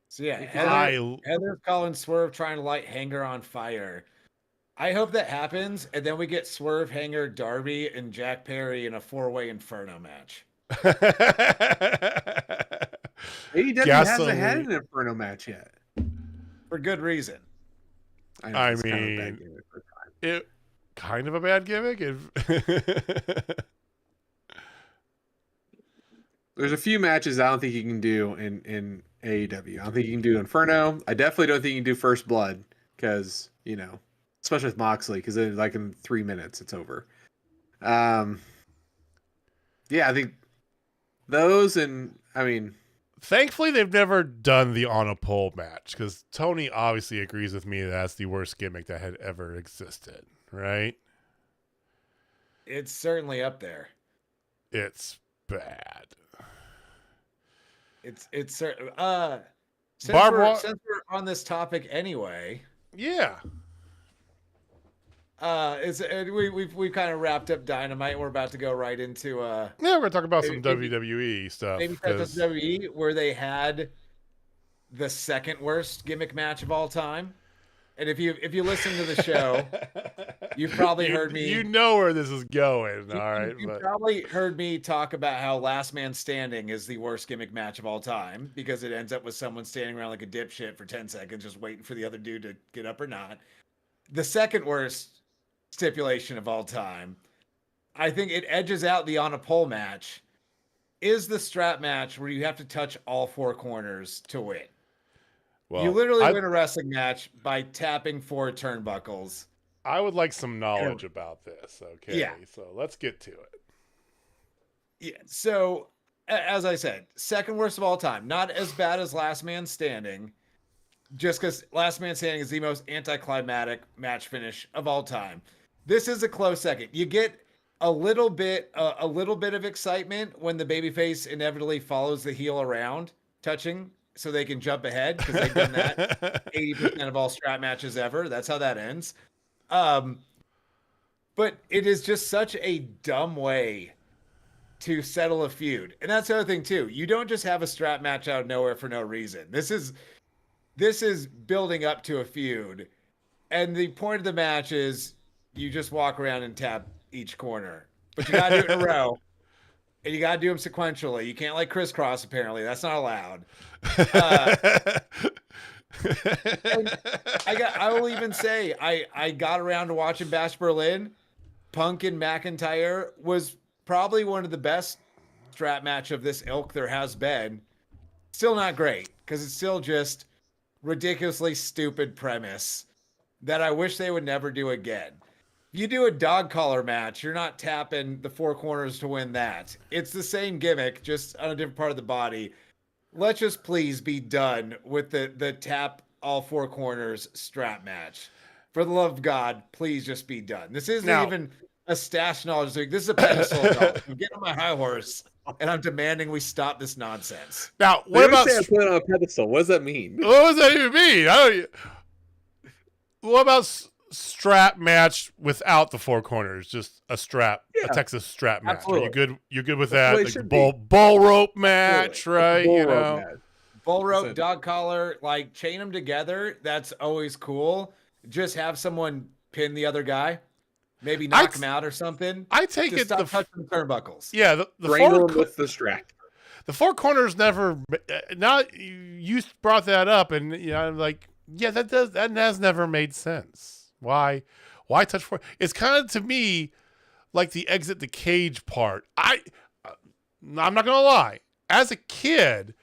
So yeah, Heather's calling Swerve trying to light Hanger on fire. I hope that happens, and then we get Swerve, Hanger, Darby, and Jack Perry in a 4-way Inferno match. AEW hasn't had an Inferno match yet. For good reason. I mean, it kind of a bad gimmick. There's a few matches I don't think you can do in AEW. I don't think you can do Inferno. I definitely don't think you can do First Blood because, you know, especially with Moxley, because like in 3 minutes it's over. Yeah, I think those, and I mean, thankfully they've never done the on a pole match because Tony obviously agrees with me that's the worst gimmick that had ever existed, right? It's certainly up there. It's bad. It's since we're on this topic anyway. Yeah. We've kind of wrapped up Dynamite. We're about to go right into yeah, we're gonna talk about some WWE stuff. Maybe WWE where they had the second worst gimmick match of all time. And if you listen to the show, you've probably heard me. You know where this is going, all right? You probably heard me talk about how Last Man Standing is the worst gimmick match of all time because it ends up with someone standing around like a dipshit for 10 seconds, just waiting for the other dude to get up or not. The second worst stipulation of all time, I think it edges out the on a pole match, is the strap match where you have to touch all 4 corners to win. Well, you literally win a wrestling match by tapping 4 turnbuckles. I would like some knowledge about this. Okay. Yeah. So let's get to it. Yeah. So as I said, second worst of all time, not as bad as Last Man Standing, just because Last Man Standing is the most anticlimactic match finish of all time. This is a close second. You get a little bit of excitement when the babyface inevitably follows the heel around, touching, so they can jump ahead because they've done that 80% of all strap matches ever. That's how that ends. But it is just such a dumb way to settle a feud. And that's the other thing too. You don't just have a strap match out of nowhere for no reason. This is building up to a feud. And the point of the match is you just walk around and tap each corner. But you got to do it in a row. And you got to do them sequentially. You can't like crisscross, apparently. That's not allowed. I will even say, I got around to watching Bash Berlin. Punk and McIntyre was probably one of the best strap match of this ilk there has been. Still not great, because it's still just ridiculously stupid premise that I wish they would never do again. You do a dog collar match, you're not tapping the 4 corners to win that. It's the same gimmick, just on a different part of the body. Let's just please be done with the tap all 4 corners strap match. For the love of God, please just be done. This isn't even a stash knowledge thing. This is a pedestal knowledge. I'm getting on my high horse, and I'm demanding we stop this nonsense. Now, what about put on a pedestal? What does that mean? What does that even mean? What about strap match without the 4 corners? Just a strap, a Texas strap match. Absolutely. Are you good? You're good with that? Like bull rope match, right? Bull rope, dog collar, like chain them together. That's always cool. Just have someone pin the other guy, maybe knock him out or something. I take it stop touching turnbuckles. Yeah, the 4 with the strap. The 4 corners never. Not you brought that up, and I'm like, yeah, that has never made sense. Why touch 4? It's kind of to me like the exit the cage part. I'm not gonna lie. As a kid,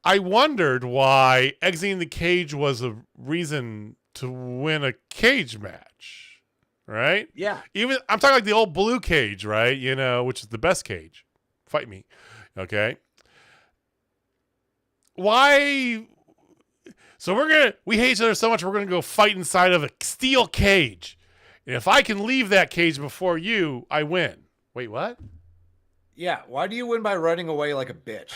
I wondered why exiting the cage was a reason to win a cage match, right? Yeah. Even I'm talking like the old blue cage, right? Which is the best cage. Fight me, okay? Why? So we hate each other so much we're gonna go fight inside of a steel cage, and if I can leave that cage before you, I win. Wait, what? Yeah. Why do you win by running away like a bitch?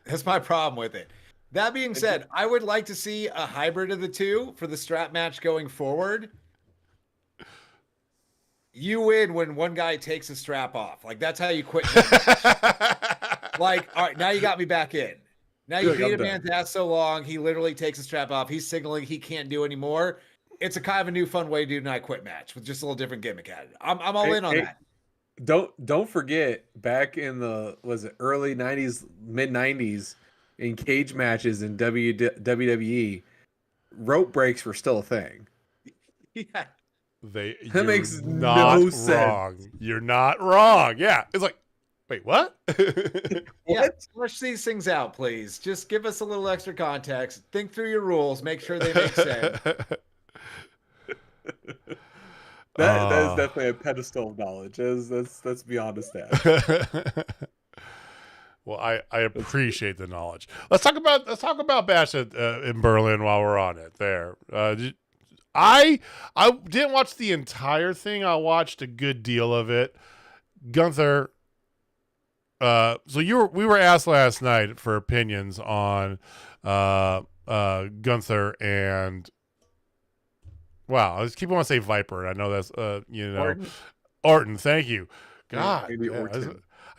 That's my problem with it. That being said, I would like to see a hybrid of the two for the strap match going forward. You win when one guy takes a strap off. Like, that's how you quit. Like, all right, now you got me back in. Now you beat a man's ass so long, he literally takes a strap off. He's signaling he can't do anymore. It's a kind of a new fun way to do an I Quit match with just a little different gimmick at it. I'm all in on that. Don't forget, back in the early 90s, mid 90s, in cage matches in WWE, rope breaks were still a thing. Yeah. That makes not no wrong. sense. You're not wrong. Yeah. It's like, wait, what? Yeah, flesh these things out, please. Just give us a little extra context. Think through your rules. Make sure they make sense. That is definitely a pedestal of knowledge. That's beyond a stat. Well, I appreciate the knowledge. Let's talk about Bash in Berlin while we're on it. There, I didn't watch the entire thing. I watched a good deal of it. Gunther. So we were asked last night for opinions on Gunther and. Wow, I just keep wanting to say Viper. I know that's Orton. Thank you. God, I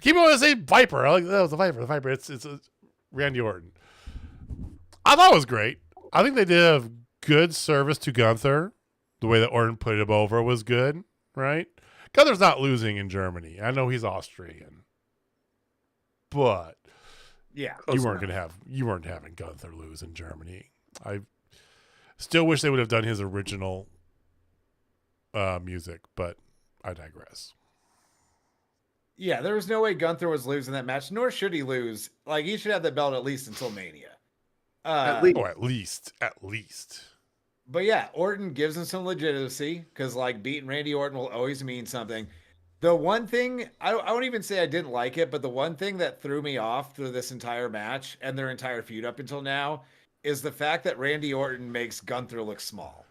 keep wanting to say Viper. I like that was the Viper. The Viper. It's Randy Orton. I thought it was great. I think they did a good service to Gunther. The way that Orton put him over was good, right? Gunther's not losing in Germany. I know he's Austrian, but yeah, you weren't having Gunther lose in Germany. I still wish they would have done his original music, but I digress. Yeah, there was no way Gunther was losing that match, nor should he lose. Like, he should have the belt at least until Mania. At least. But yeah, Orton gives him some legitimacy because, like, beating Randy Orton will always mean something. The one thing, I won't even say I didn't like it, but the one thing that threw me off through this entire match and their entire feud up until now is the fact that Randy Orton makes Gunther look small.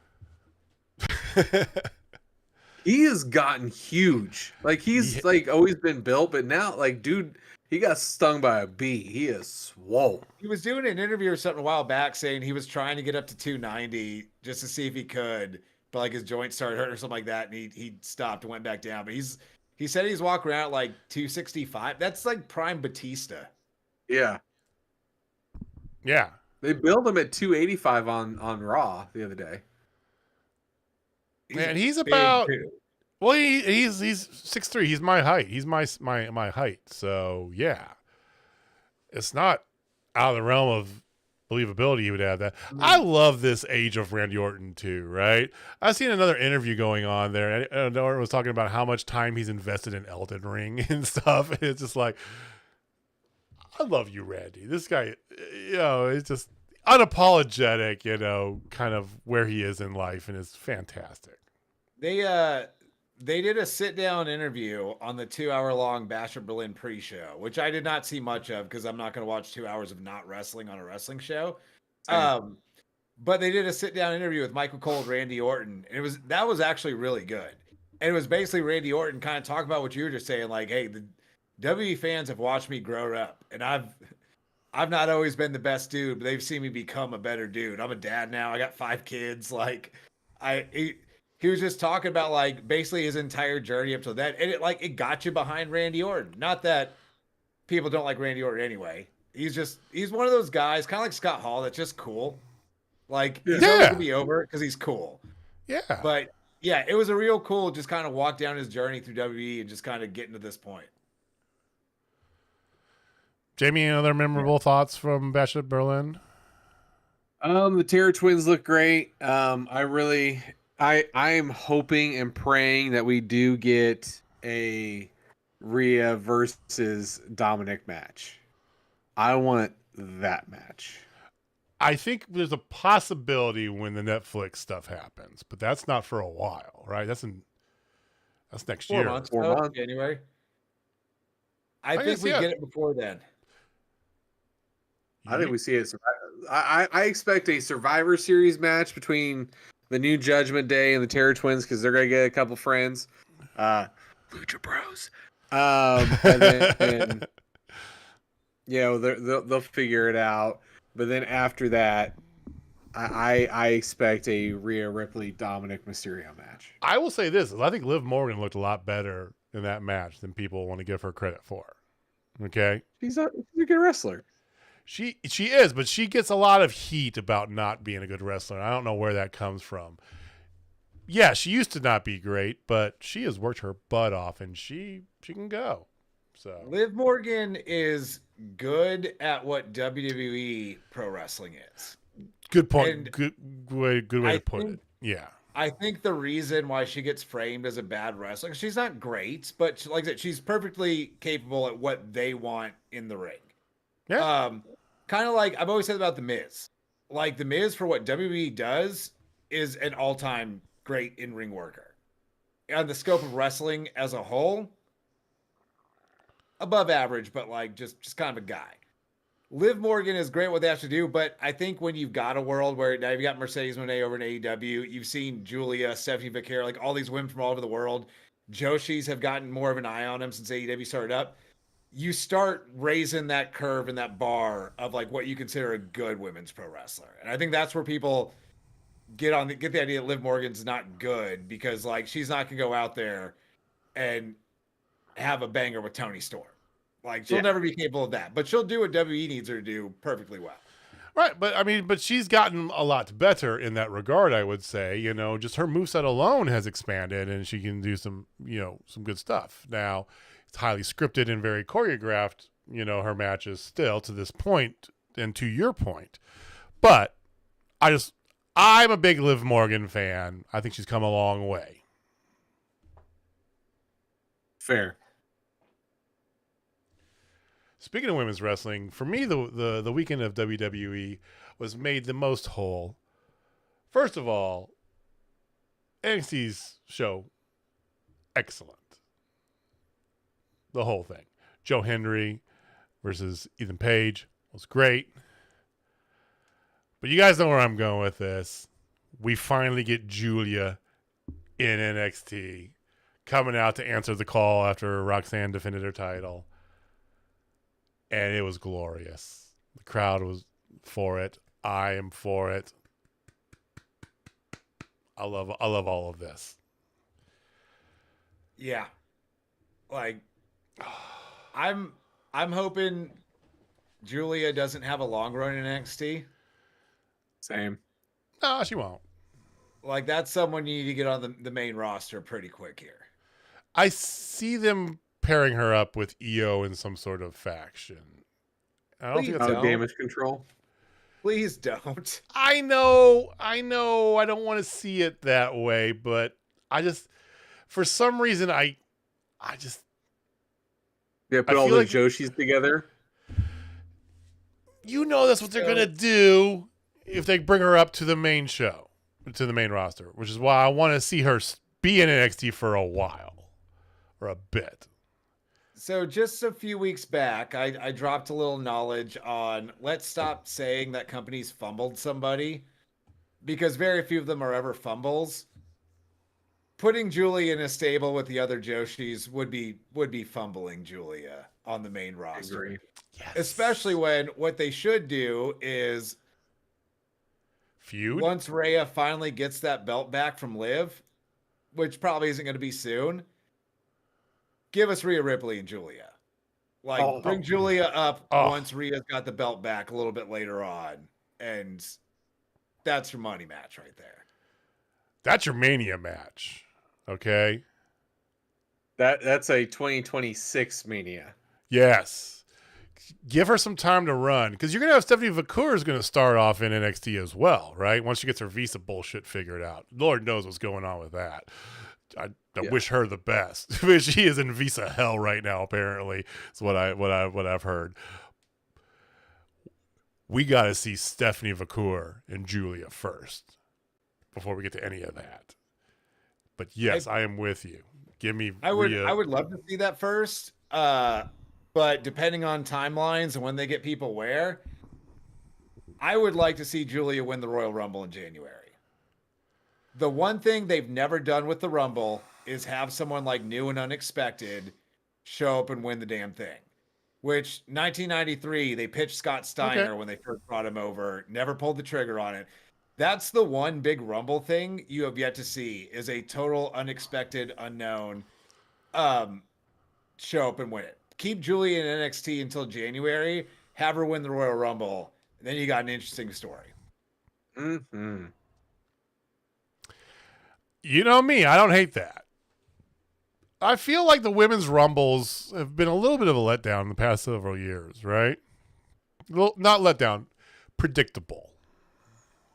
He has gotten huge. Like, he's like always been built, but now, like, dude, he got stung by a bee. He is swole. He was doing an interview or something a while back saying he was trying to get up to 290 just to see if he could, but like his joint started hurting or something like that, and he stopped and went back down. But he said he's walking around at like 265. That's like prime Batista. Yeah. Yeah. They billed him at 285 on Raw the other day. Man, he's about well, he's 6'3". He's my height. He's my height. So yeah, it's not out of the realm of believability he would have that. I love this age of Randy Orton too, right? I've seen another interview going on there, and Orton was talking about how much time he's invested in Elden Ring and stuff. And it's just like, I love you, Randy. This guy, it's just unapologetic, kind of where he is in life, and it's fantastic. They did a sit-down interview on the 2-hour-long Bash at Berlin pre-show, which I did not see much of because I'm not going to watch 2 hours of not wrestling on a wrestling show. But they did a sit-down interview with Michael Cole and Randy Orton, and that was actually really good. And it was basically Randy Orton kind of talking about what you were just saying, like, hey, the WWE fans have watched me grow up, and I've not always been the best dude, but they've seen me become a better dude. I'm a dad now. I got 5 kids. Like, he was just talking about, like, basically his entire journey up to that. And it got you behind Randy Orton. Not that people don't like Randy Orton anyway. He's one of those guys, kind of like Scott Hall, that's just cool. Like, he's always going to be over because he's cool. Yeah. But, yeah, it was a real cool just kind of walk down his journey through WWE and just kind of getting to this point. Jamie, any other memorable thoughts from Bash at Berlin? The Terror Twins look great. I am hoping and praying that we do get a Rhea versus Dominic match. I want that match. I think there's a possibility when the Netflix stuff happens, but that's not for a while, right? That's next year. 4 months, January. I think we get it before then. I think we see it. I expect a Survivor Series match between the New Judgment Day and the Terror Twins because they're gonna get a couple friends, Lucha Bros, and then they'll figure it out. But then after that, I expect a Rhea Ripley Dominic Mysterio match. I will say this: I think Liv Morgan looked a lot better in that match than people want to give her credit for. Okay, She's a good wrestler. she is, but she gets a lot of heat about not being a good wrestler. I don't know where that comes from. Yeah, she used to not be great, but she has worked her butt off, and she can go. So Liv Morgan is good at what WWE pro wrestling is. good point. And Good way to put think- it. Yeah. I think the reason why she gets framed as a bad wrestler, she's not great, but like I said, she's perfectly capable at what they want in the ring. Yeah. Kind of like I've always said about The Miz. Like The Miz, for what WWE does, is an all-time great in-ring worker. On the scope of wrestling as a whole, above average, but like just kind of a guy. Liv Morgan is great what they have to do, but I think when you've got a world where now you've got Mercedes Moné over in AEW, you've seen Julia, Stephanie Vaquero, like all these women from all over the world. Joshis have gotten more of an eye on them since AEW started up. You start raising that curve and that bar of like what you consider a good women's pro wrestler. And I think that's where people get the idea that Liv Morgan's not good because like she's not gonna go out there and have a banger with Toni Storm. Like she'll never be capable of that, but she'll do what WWE needs her to do perfectly well. Right, but she's gotten a lot better in that regard, I would say. Just her moveset alone has expanded, and she can do some good stuff. Now, it's highly scripted and very choreographed, her matches still to this point, and to your point. But I'm a big Liv Morgan fan. I think she's come a long way. Fair. Speaking of women's wrestling, for me, the weekend of WWE was made the most whole. First of all, NXT's show, excellent. The whole thing. Joe Hendry versus Ethan Page was great. But you guys know where I'm going with this. We finally get Julia in NXT coming out to answer the call after Roxanne defended her title. And it was glorious. The crowd was for it. I am for it. I love all of this. Yeah. Like I'm hoping Julia doesn't have a long run in NXT. Same. No, she won't. Like that's someone you need to get on the main roster pretty quick here. I see them pairing her up with EO in some sort of faction. I don't think that's Damage control. Please don't. I know. I don't want to see it that way, but for some reason, I just. Yeah, put all the Joshis together. That's what they're going to do if they bring her up to the main show, to the main roster, which is why I want to see her be in NXT for a while or a bit. So just a few weeks back, I dropped a little knowledge on let's stop saying that companies fumbled somebody because very few of them are ever fumbles. Putting Julia in a stable with the other Joshis would be fumbling Julia on the main roster. Yes. Especially when what they should do is feud. Once Rhea finally gets that belt back from Liv, which probably isn't going to be soon, give us Rhea Ripley and Julia. Bring Julia up once Rhea's got the belt back a little bit later on. And that's your money match right there. That's your Mania match. Okay? That's a 2026 Mania. Yes. Give her some time to run. Because you're going to have Stephanie Vaquer is going to start off in NXT as well, right? Once she gets her visa bullshit figured out. Lord knows what's going on with that. I wish her the best. She is in visa hell right now. Apparently, is what I've heard. We got to see Stephanie Vaquer and Julia first before we get to any of that. But yes, I am with you. Give me. I would love to see that first. But depending on timelines and when they get people where, I would like to see Julia win the Royal Rumble in January. The one thing they've never done with the Rumble is have someone like new and unexpected show up and win the damn thing. which 1993 they pitched Scott Steiner when they first brought him over, never pulled the trigger on it. That's the one big Rumble thing you have yet to see is a total unexpected unknown show up and win it. Keep Julia in NXT until January, have her win the Royal Rumble, and then you got an interesting story. Mm-hmm. You know me, I don't hate that. I feel like the women's Rumbles have been a little bit of a letdown in the past several years, right? Well, not letdown, predictable.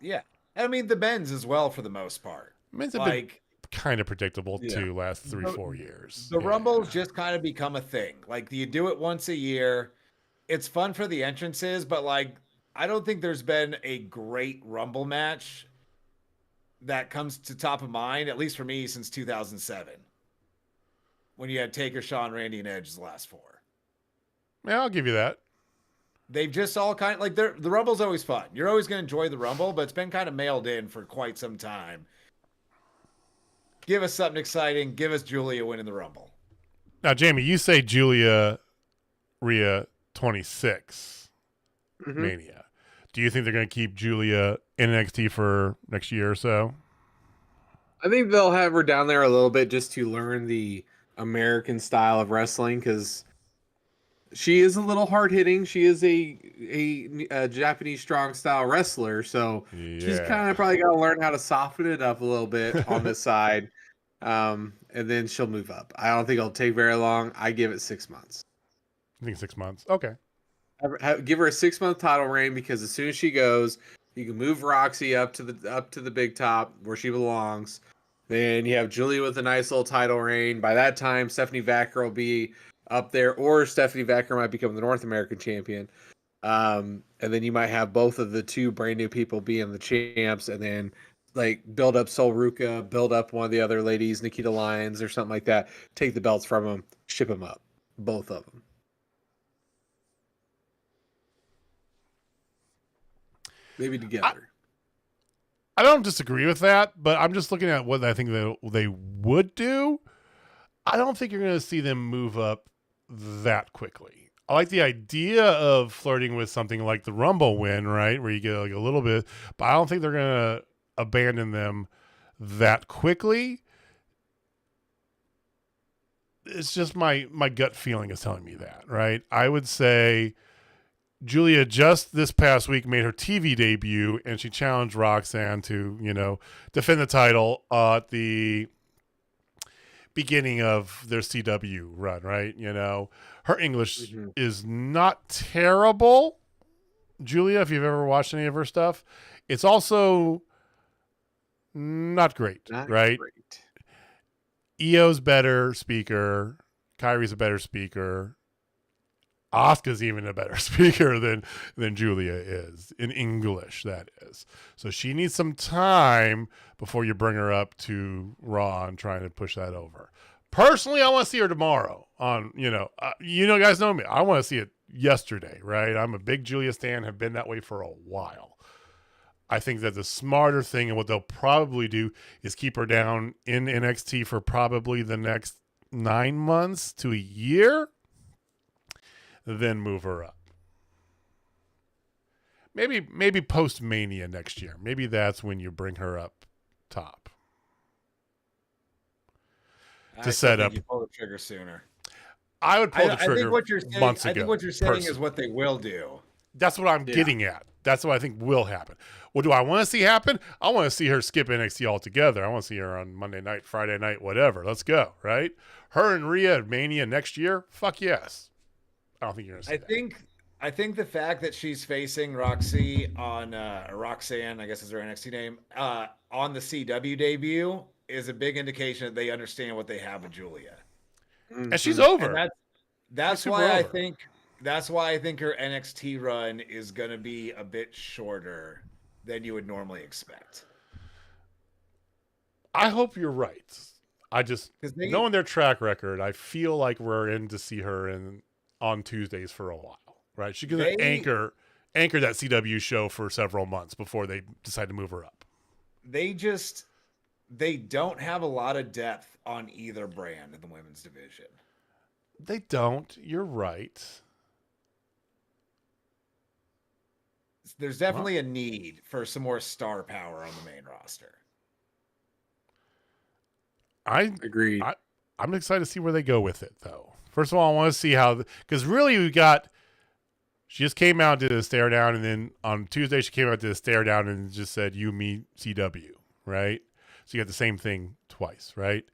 Yeah. I mean, the men's as well for the most part. Men's have been kind of predictable too last 3-4 years. The Rumbles just kind of become a thing. Like, you do it once a year. It's fun for the entrances, but like, I don't think there's been a great Rumble match that comes to top of mind, at least for me, since 2007. When you had Taker, Shawn, Randy, and Edge as the last four. Yeah, I'll give you that. They've just all kind of like the Rumble's always fun. You're always going to enjoy the Rumble, but it's been kind of mailed in for quite some time. Give us something exciting. Give us Julia winning the Rumble. Now, Jamie, you say Julia Rhea 26 Mania. Do you think they're going to keep Julia in NXT for next year or so? I think they'll have her down there a little bit just to learn the American style of wrestling, because she is a little hard hitting. She is a Japanese strong style wrestler, so she's kind of probably got to learn how to soften it up a little bit on the side, and then she'll move up. I don't think it'll take very long. I give it 6 months. I think 6 months. Okay. Give her a 6-month title reign, because as soon as she goes, you can move Roxy up to the big top where she belongs. Then you have Julia with a nice little title reign. By that time, Stephanie Vacker will be up there, or Stephanie Vacker might become the North American champion. And then you might have both of the two brand new people being the champs, and then like build up Sol Ruca, build up one of the other ladies, Nikita Lyons or something like that. Take the belts from them, ship them up, both of them. Maybe together. I don't disagree with that, but I'm just looking at what I think they would do. I don't think you're going to see them move up that quickly. I like the idea of flirting with something like the Rumble win, right, where you get like a little bit, but I don't think they're going to abandon them that quickly. It's just my gut feeling is telling me that, right? I would say Julia just this past week made her TV debut, and she challenged Roxanne to, defend the title at the beginning of their CW run, right? Her English is not terrible, Julia, if you've ever watched any of her stuff. It's also not great, right? Great. Io's better speaker. Kyrie's a better speaker. Asuka's even a better speaker than Julia is in English, that is. So she needs some time before you bring her up to Raw and trying to push that over. Personally, I want to see her tomorrow on, guys know me. I want to see it yesterday, right? I'm a big Julia stan, have been that way for a while. I think that the smarter thing and what they'll probably do is keep her down in NXT for probably the next 9 months to a year. Then move her up. Maybe post Mania next year. Maybe that's when you bring her up top to set up. You pull the trigger sooner. I would pull the trigger. I think what you're saying, months ago. I think what you're saying is what they will do. That's what I'm getting at. That's what I think will happen. What do I want to see happen? I want to see her skip NXT altogether. I want to see her on Monday night, Friday night, whatever. Let's go, right? Her and Rhea at Mania next year. Fuck yes. I don't think you're gonna see that. I think the fact that she's facing Roxy on Roxanne, I guess is her NXT name, on the CW debut is a big indication that they understand what they have with Julia. And she's over. And that's why I think her NXT run is gonna be a bit shorter than you would normally expect. I hope you're right. I just knowing their track record, I feel like we're in to see her on Tuesdays for a while, right? She's going to anchor that CW show for several months before they decide to move her up. They don't have a lot of depth on either brand in the women's division. They don't. You're right. there's definitely a need for some more star power on the main roster. Agreed. I'm excited to see where they go with it, though. First of all, I want to see how, because really she just came out and did a stare down, and then on Tuesday she came out and did a stare down and just said, "You, me, CW," right? So you got the same thing twice, right?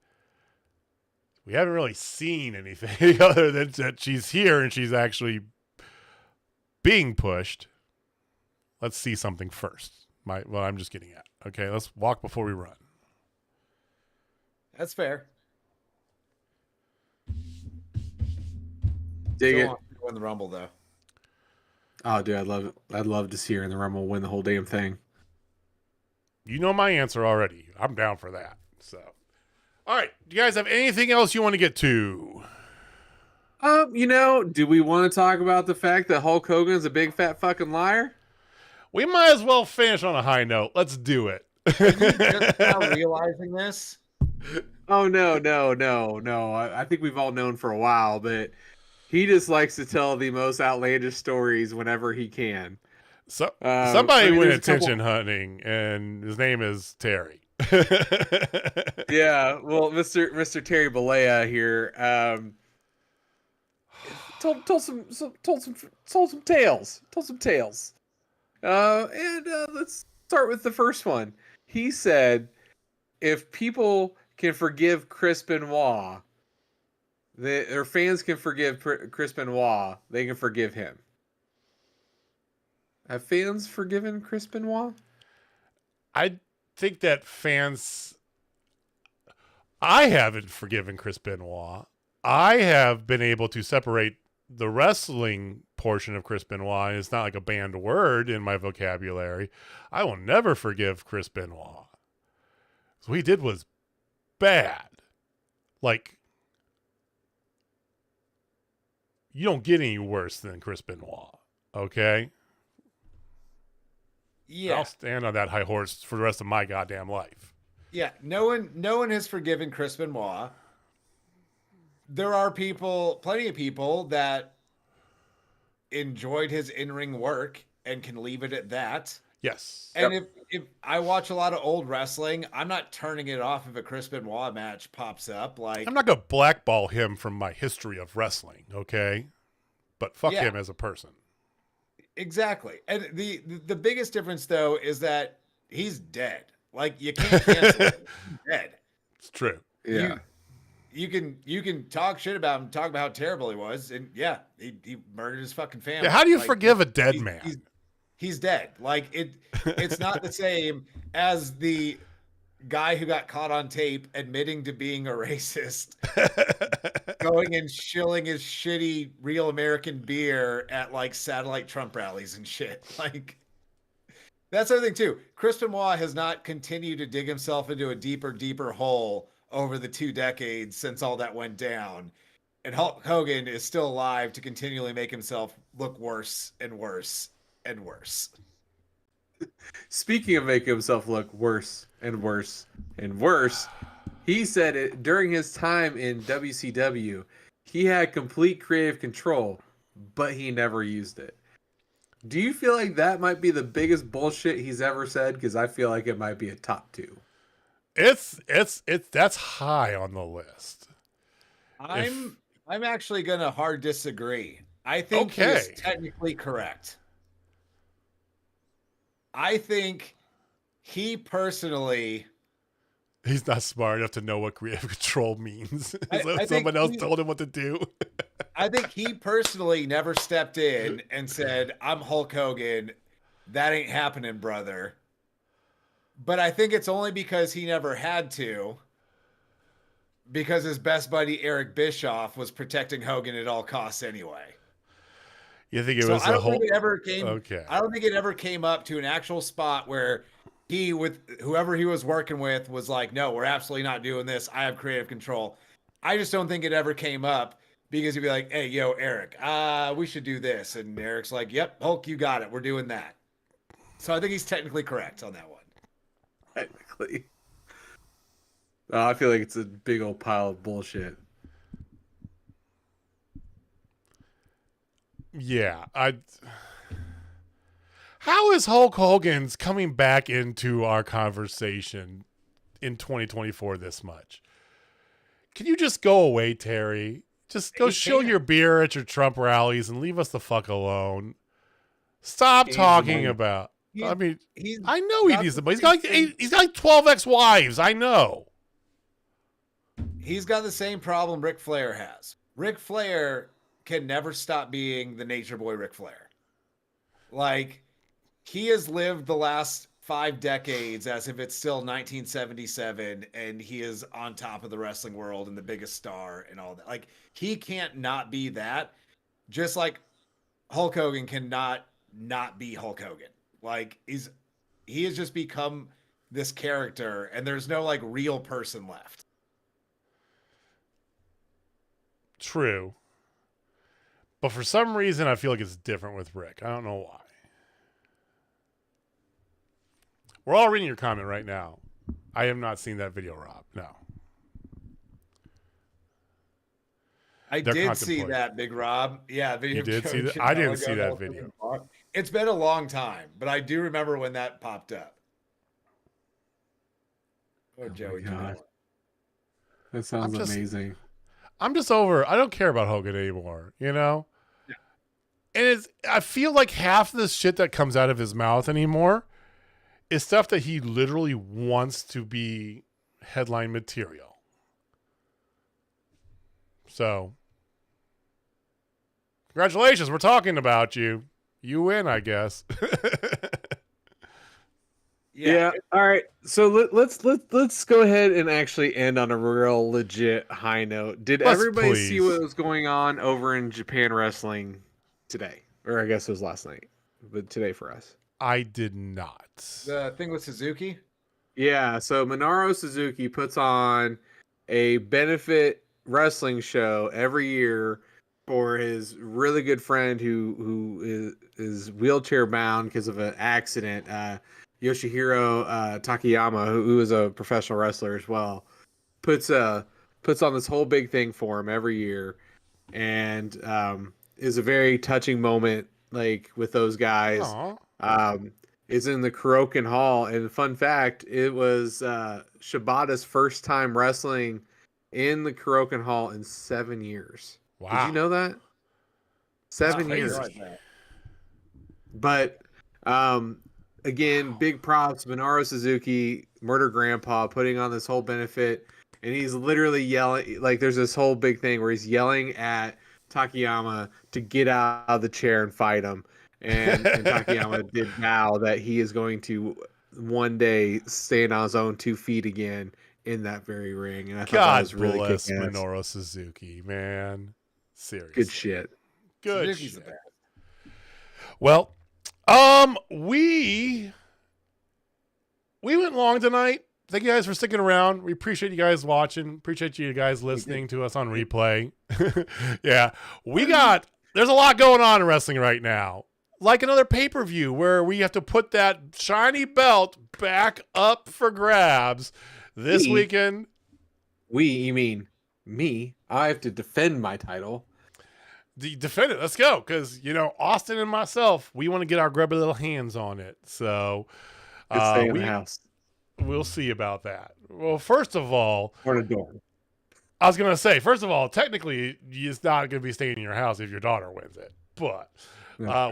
We haven't really seen anything other than that she's here and she's actually being pushed. Let's see something first. What I'm just getting at. Okay, let's walk before we run. That's fair. Dig it. Want to win the Rumble though. Oh, dude, I'd love to see her in the Rumble win the whole damn thing. You know my answer already. I'm down for that. So, all right. Do you guys have anything else you want to get to? Do we want to talk about the fact that Hulk Hogan is a big fat fucking liar? We might as well finish on a high note. Let's do it. Are you just now realizing this? Oh, no. I think we've all known for a while, but he just likes to tell the most outlandish stories whenever he can. So somebody went attention hunting, hunting, and his name is Terry. Yeah, well, Mr. Terry Bollea here told some tales. And let's start with the first one. He said, if people can forgive Chris Benoit, their fans can forgive Chris Benoit, they can forgive him. Have fans forgiven Chris Benoit? I think that I haven't forgiven Chris Benoit. I have been able to separate the wrestling portion of Chris Benoit. It's not like a banned word in my vocabulary. I will never forgive Chris Benoit. What he did was bad. Like, you don't get any worse than Chris Benoit, okay? Yeah. I'll stand on that high horse for the rest of my goddamn life. Yeah, no one has forgiven Chris Benoit. There are plenty of people that enjoyed his in-ring work and can leave it at that. Yes. And if I watch a lot of old wrestling, I'm not turning it off if a Chris Benoit match pops up. Like, I'm not going to blackball him from my history of wrestling, okay? But fuck him as a person. Exactly. And the biggest difference, though, is that he's dead. Like, you can't cancel him. He's dead. It's true. Yeah. You can talk shit about him, talk about how terrible he was, and he murdered his fucking family. Yeah, how do you forgive a dead man? He's dead. Like, it's not the same as the guy who got caught on tape admitting to being a racist, going and shilling his shitty real American beer at like satellite Trump rallies and shit. Like, that's the other thing too. Chris Benoit has not continued to dig himself into a deeper hole over the 2 decades since all that went down. And Hulk Hogan is still alive to continually make himself look worse and worse and worse. Speaking of making himself look worse and worse and worse, he said it during his time in WCW, he had complete creative control, but he never used it. Do you feel like that might be the biggest bullshit he's ever said? Because I feel like it might be a top 2. It's that's high on the list. I'm actually gonna hard disagree. I think he's technically correct. I think he personally, he's not smart enough to know what creative control means. I Someone else told him what to do. I think he personally never stepped in and said, "I'm Hulk Hogan. That ain't happening, brother." But I think it's only because he never had to, because his best buddy Eric Bischoff was protecting Hogan at all costs anyway. You think it was a whole? Think it ever came, okay. I don't think it ever came up to an actual spot where he, with whoever he was working with, was like, "No, we're absolutely not doing this. I have creative control." I just don't think it ever came up because he'd be like, "Hey, yo, Eric, we should do this," and Eric's like, "Yep, Hulk, you got it. We're doing that." So I think he's technically correct on that one. Technically. I feel like it's a big old pile of bullshit. Yeah, How is Hulk Hogan's coming back into our conversation in 2024 this much? Can you just go away, Terry? Just go shill your beer at your Trump rallies and leave us the fuck alone. Stop talking about. I mean, I know he needs the money. He's got like 12 ex-wives. I know. He's got the same problem Ric Flair has. Ric Flair can never stop being the Nature Boy Ric Flair. Like, he has lived the last 5 decades as if it's still 1977 and he is on top of the wrestling world and the biggest star and all that. Like, he can't not be that, just like Hulk Hogan cannot not be Hulk Hogan. Like, he has just become this character and there's no like real person left. True. But for some reason I feel like it's different with Rick. I don't know why. We're all reading your comment right now. I have not seen that video, Rob. No. I did see that, Big Rob. Yeah, video. You did see that? I didn't see that video. It's been a long time, but I do remember when that popped up. Oh, Joey. God. That sounds amazing. I'm just over. I don't care about Hogan anymore, you know? Yeah. And I feel like half the shit that comes out of his mouth anymore is stuff that he literally wants to be headline material. So, congratulations. We're talking about you. You win, I guess. Yeah. All right. So let's go ahead and actually end on a real legit high note. Did everybody see what was going on over in Japan Wrestling today? Or I guess it was last night, but today for us. I did not. The thing with Suzuki? Yeah. So Minoru Suzuki puts on a benefit wrestling show every year for his really good friend who is wheelchair bound because of an accident. Yoshihiro Takayama, who is a professional wrestler as well, puts on this whole big thing for him every year, and is a very touching moment, like with those guys. Is in the Kurokan Hall, and fun fact, it was Shibata's first time wrestling in the Kurokan Hall in 7 years. Wow! Did you know that? 7 years. But again, big props, Minoru Suzuki, Murder Grandpa, putting on this whole benefit, and he's literally yelling, like there's this whole big thing where he's yelling at Takayama to get out of the chair and fight him, and Takayama did vow that he is going to one day stand on his own 2 feet again in that very ring, and I thought that was really bless kick-ass. Minoru Suzuki, man. Seriously. Good shit. Good Suzuki's shit. the best. Well, we went long tonight. Thank you guys for sticking around. We appreciate you guys watching. Appreciate you guys listening to us on replay. Yeah, there's a lot going on in wrestling right now. Like another pay-per-view where we have to put that shiny belt back up for grabs this weekend. You mean me? I have to defend my title. Defend it. Let's go. Because, Austin and myself, we want to get our grubby little hands on it. So stay in the house. We'll see about that. Well, first of all, or the door. I was going to say, first of all, technically, it's not going to be staying in your house if your daughter wins it. But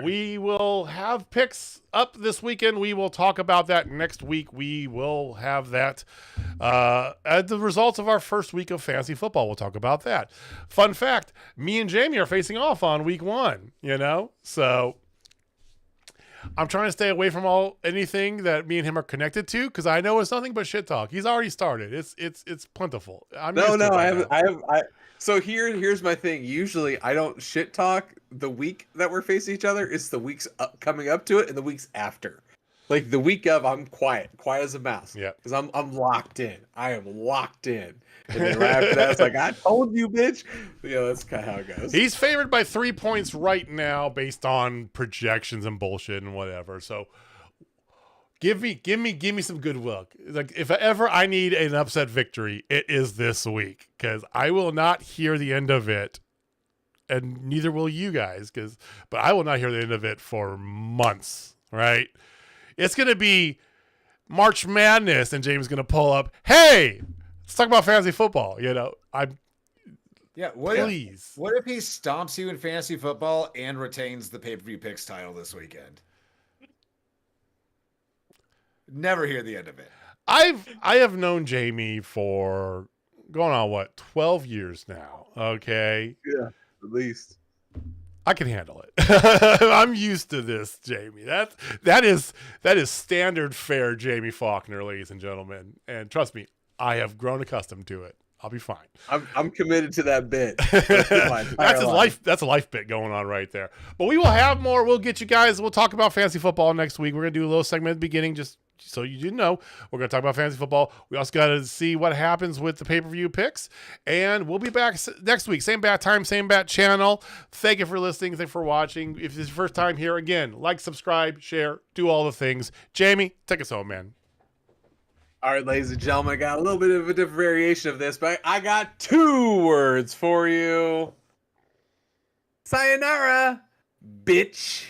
we will have picks up this weekend. We will talk about that next week. We will have that at the results of our first week of fantasy football. We'll talk about that. Fun fact, me and Jamie are facing off on week 1, So I'm trying to stay away from anything that me and him are connected to, because I know it's nothing but shit talk. He's already started. It's plentiful. So here's my thing. Usually I don't shit talk the week that we're facing each other. It's the weeks coming up to it and the weeks after. Like the week of, I'm quiet as a mouse. Yeah, because I'm locked in. I am locked in. And then right after that, it's like, I told you, bitch. That's kind of how it goes. He's favored by 3 points right now based on projections and bullshit and whatever. So give me some goodwill. Like if ever I need an upset victory, it is this week, because I will not hear the end of it, and neither will you guys. But I will not hear the end of it for months. right? It's going to be March Madness, and James is going to pull up, hey, let's talk about fantasy football. Please. What if he stomps you in fantasy football and retains the pay-per-view picks title this weekend? Never hear the end of it. I have known Jamie for going on 12 years now. Okay. Yeah, at least. I can handle it. I'm used to this, Jamie. That is standard fare, Jamie Faulkner, ladies and gentlemen. And trust me, I have grown accustomed to it. I'll be fine. I'm committed to that bit. That's his life. That's a life bit going on right there. But we will have more. We'll get you guys. We'll talk about fantasy football next week. We're gonna do a little segment at the beginning, just so you didn't know. We're gonna talk about fantasy football. We also got to see what happens with the pay-per-view picks, and we'll be back next week. Same bat time, same bat channel. Thank you for listening. Thank you for watching. If this is your first time here, again, like, subscribe, share, do all the things. Jamie, take us home, man. All right, ladies and gentlemen, I got a little bit of a different variation of this, but I got 2 words for you. Sayonara, bitch.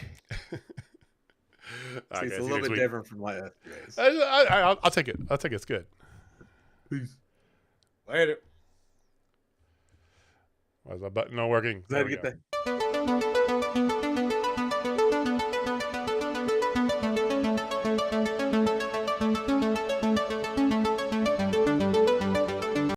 It's a little bit different from last days. I'll take it. It's good. Peace. Later. Why is my button not working? Get that.